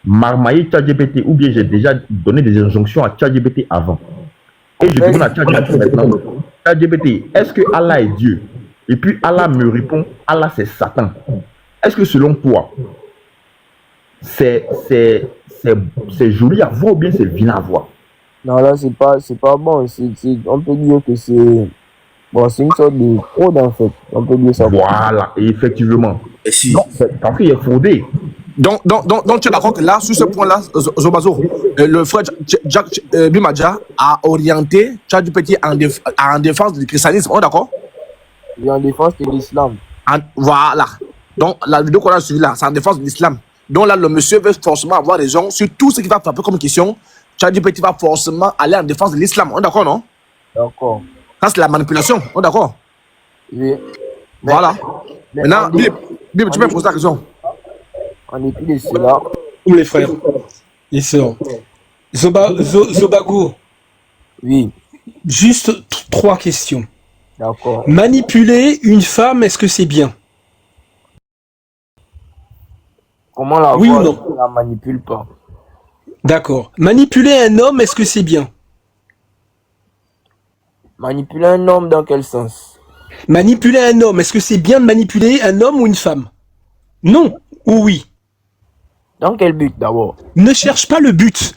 marmaillé ChatGPT ou bien j'ai déjà donné des injonctions à ChatGPT avant. Et je demande à ChatGPT maintenant, ChatGPT, est-ce que Allah est Dieu? Et puis Allah me répond, Allah c'est Satan. Est-ce que selon toi, c'est joli à voir ou bien c'est vilain à voir? Non, là c'est pas bon. On peut dire que c'est une sorte de fraude en fait. On peut dire ça. Voilà, et effectivement. Et si. Non, parce qu'il est fondé. Donc, tu es d'accord que là, sur ce point-là, Zobazo, le frère Bimadja a orienté ChatGPT en défense du christianisme, on est d'accord? Et en défense de l'islam. Voilà. Donc, la vidéo qu'on a suivie là, c'est en défense de l'islam. Donc là, le monsieur veut forcément avoir raison sur tout ce qui va frapper comme question. ChatGPT va forcément aller en défense de l'islam, on est d'accord, non? D'accord. Ça, c'est la manipulation, on est d'accord? Oui. Voilà. Maintenant, Bib, tu peux me poser la question. En dépit de cela. Tous les frères et sœurs. Zobago. Oui. Juste 3 questions. D'accord. Manipuler une femme, est-ce que c'est bien? Comment la oui voix, ou non? on la manipule pas. D'accord. Manipuler un homme, est-ce que c'est bien? Manipuler un homme dans quel sens? Manipuler un homme, est-ce que c'est bien de manipuler un homme ou une femme? Non ou oui? Dans quel but d'abord? Ne cherche pas le but.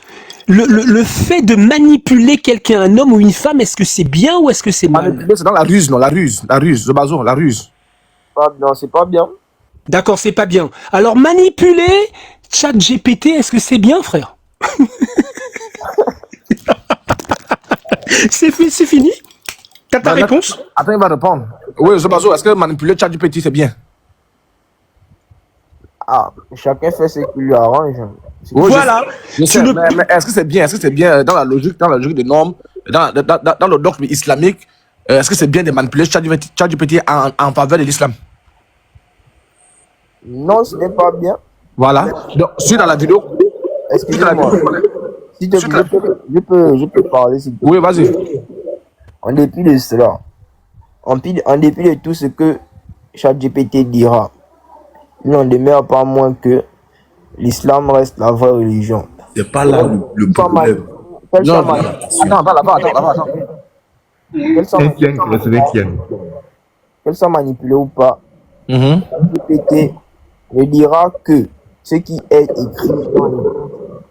Le fait de manipuler quelqu'un, un homme ou une femme, est-ce que c'est bien ou est-ce que c'est mal? Manipuler, c'est dans la ruse, non, la ruse, Zobazo, la ruse. Non, c'est pas bien. D'accord, c'est pas bien. Alors, manipuler ChatGPT, est-ce que c'est bien, frère? C'est fini? T'as ta réponse? Attends, il va répondre. Oui, Zobazo, est-ce que manipuler ChatGPT, c'est bien? Ah, chacun fait ce qui lui arrange. Oui, voilà. Mais est-ce que c'est bien? Est-ce que c'est bien dans la logique des normes, dans le dogme islamique? Est-ce que c'est bien de manipuler ChatGPT en faveur de l'islam? Non, ce n'est pas bien. Voilà. Donc, suis dans la vidéo. Excusez-moi. Si je peux parler. Si oui, vas-y. En dépit de cela, en dépit de tout ce que ChatGPT dira, il n'en demeure pas moins que l'islam reste la vraie religion. C'est pas là le problème. Attends. Qu'elle soit manipulée ou pas, ChatGPT ne dira que ce qui est écrit dans le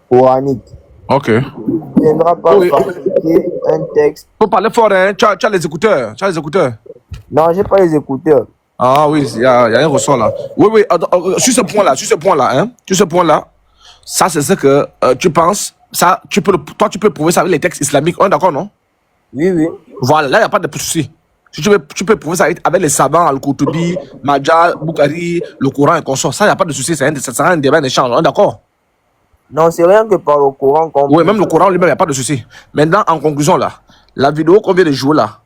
Coranique. Ok. Il ne viendra pas fabriquer un texte. Faut parler fort, hein? Tu as les écouteurs. Non, j'ai pas les écouteurs. Ah oui, il y a un ressort là. Oui, sur ce point-là, ça c'est ce que tu penses. Ça, toi, tu peux prouver ça avec les textes islamiques. On est d'accord, non? Oui. Voilà, là, il n'y a pas de souci. Si tu peux prouver ça avec les savants, Al-Qurtubi, Majah, Bukhari, le Coran et consort. Ça, il n'y a pas de souci. Ça sera un débat, un échange. On est d'accord? Non, c'est rien que par le Coran. Oui, même le Coran lui-même, il n'y a pas de souci. Maintenant, en conclusion, là, la vidéo qu'on vient de jouer là,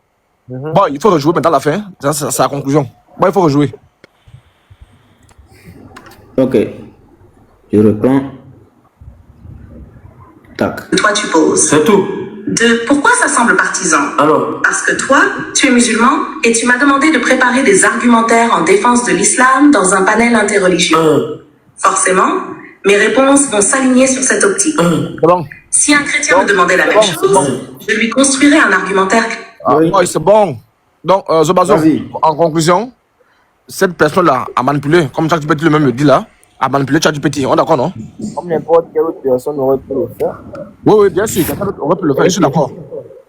bon, il faut rejouer maintenant à la fin. C'est la conclusion. Bon, il faut rejouer. Ok. Je reprends. Tac. Toi, tu poses. C'est tout. 2. Pourquoi ça semble partisan? Alors? Parce que toi, tu es musulman et tu m'as demandé de préparer des argumentaires en défense de l'islam dans un panel interreligieux. Forcément, mes réponses vont s'aligner sur cette optique. Si un chrétien me demandait la même chose, je lui construirais un argumentaire. Oui, c'est bon. Donc, Zobazo, en conclusion, cette personne-là a manipulé, comme ChatGPT lui-même le dit là, a manipulé ChatGPT. On est d'accord, non? Comme n'importe quelle autre personne aurait pu le faire. Oui, bien sûr, quelqu'un d'autre aurait pu le faire. Je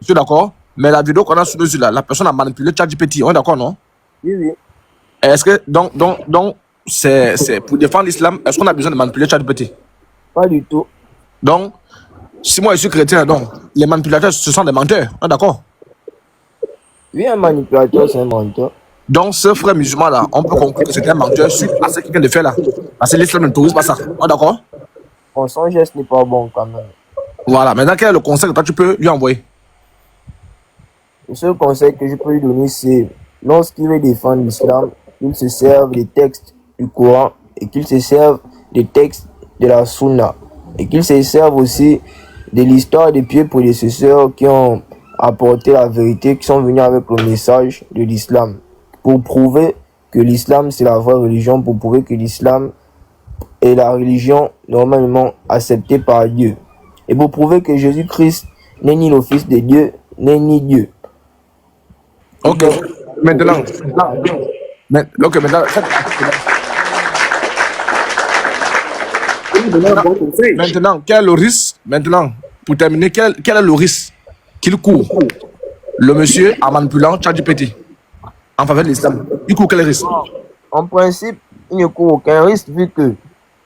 suis d'accord. Mais la vidéo qu'on a sur dessus là, la personne a manipulé ChatGPT. On est d'accord, non? Oui. Est-ce que, donc, c'est pour défendre l'islam, est-ce qu'on a besoin de manipuler ChatGPT? Pas du tout. Donc, si moi je suis chrétien, donc, les manipulateurs, ce sont des menteurs. Ah, d'accord? Oui, un manipulateur, c'est un menteur. Donc, ce frère musulman-là, on peut conclure que c'est un menteur suite à ce qu'il vient de faire là. Parce que l'islam n'autorise pas ça. Ah, d'accord? Bon, son geste n'est pas bon quand même. Voilà. Maintenant, quel est le conseil que toi, tu peux lui envoyer? Le seul conseil que je peux lui donner, c'est lorsqu'il veut défendre l'islam, qu'il se serve des textes du Coran et qu'il se serve des textes de la Sunna et qu'il se serve aussi de l'histoire des pieux prédécesseurs qui ont apporté la vérité, qui sont venus avec le message de l'islam pour prouver que l'islam c'est la vraie religion, pour prouver que l'islam est la religion normalement acceptée par Dieu et pour prouver que Jésus-Christ n'est ni le Fils de Dieu, n'est ni Dieu. Ok, maintenant, maintenant, quel est le risque? Maintenant, pour terminer, quel est le risque qu'il court, le monsieur, en manipulant ChatGPT en faveur de l'islam? Il court quel risque? En principe, il ne court aucun risque vu que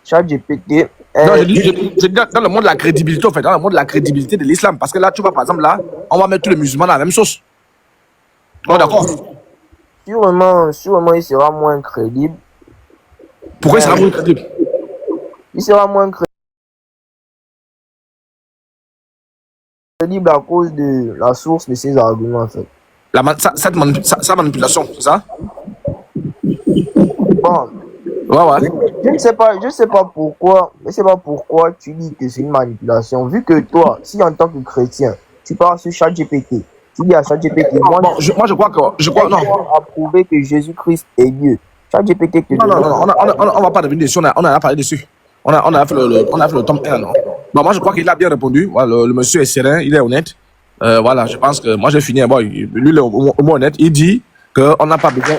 ChatGPT. Non, je dis dans le monde de la crédibilité, en fait, dans le monde de la crédibilité de l'islam. Parce que là, tu vois, par exemple, là, on va mettre tous les musulmans dans la même sauce. Oh, d'accord. Sûrement, il sera moins crédible. Pourquoi il sera moins crédible? Il sera moins crédible à cause de la source de ses arguments, en fait. Sa manipulation, c'est ça? Bon. Ouais. Je ne sais pas pourquoi tu dis que c'est une manipulation. Vu que toi, si en tant que chrétien, tu parles sur ChatGPT, tu dis à ChatGPT, moi je crois non. À prouver que Jésus-Christ est Dieu. ChatGPT te dit. Non, on va pas revenir dessus, on a parlé dessus. On a fait le tome 1, non? Bon, moi je crois qu'il a bien répondu. Voilà, le monsieur est serein, il est honnête. Voilà, je pense que moi j'ai fini. Bon, lui il est au moins honnête. Il dit qu'on n'a pas besoin.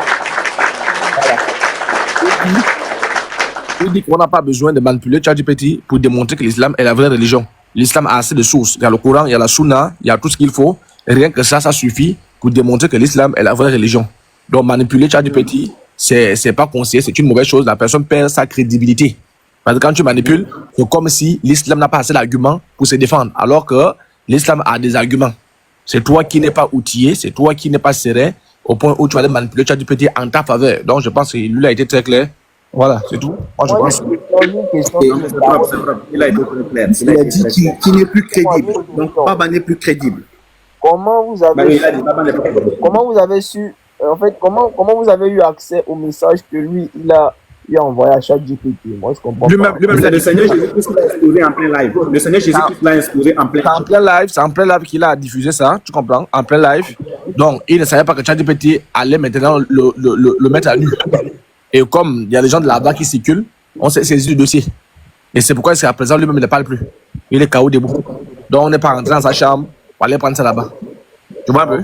Il dit qu'on n'a pas besoin de manipuler ChatGPT pour démontrer que l'islam est la vraie religion. L'islam a assez de sources. Il y a le Coran, il y a la Sunna, il y a tout ce qu'il faut. Rien que ça suffit pour démontrer que l'islam est la vraie religion. Donc manipuler ChatGPT, c'est pas conseillé, c'est une mauvaise chose. La personne perd sa crédibilité. Parce que quand tu manipules, c'est comme si l'islam n'a pas assez d'arguments pour se défendre. Alors que l'islam a des arguments. C'est toi qui n'es pas outillé, c'est toi qui n'es pas serein au point où tu vas aller manipuler ChatGPT en ta faveur. Donc je pense que lui a été très clair. Voilà, c'est tout. Moi, je pense. Il a été très clair. Il a dit qu'il n'est plus crédible. Donc, Baba n'est plus crédible. Comment vous avez su, en fait, comment vous avez eu accès au message que lui, il a envoyé à ChatGPT? Moi, je comprends pas. Le Seigneur Jésus-Christ l'a exposé en plein live. Le Seigneur Jésus-Christ l'a exposé en plein live. C'est en plein live qu'il a diffusé ça, tu comprends? En plein live. Donc, il ne savait pas que ChatGPT allait maintenant le mettre à nu. Et comme il y a des gens de là-bas qui circulent, on s'est saisi du dossier. Et c'est pourquoi à présent, lui-même, il ne parle plus. Il est KO debout. Donc, on n'est pas rentré dans sa chambre pour aller prendre ça là-bas. Tu vois un peu?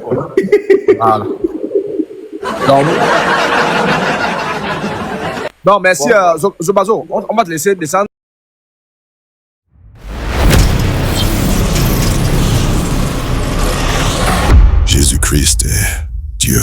Voilà. Donc, merci, Zobazo. On va te laisser descendre. Jésus-Christ est Dieu.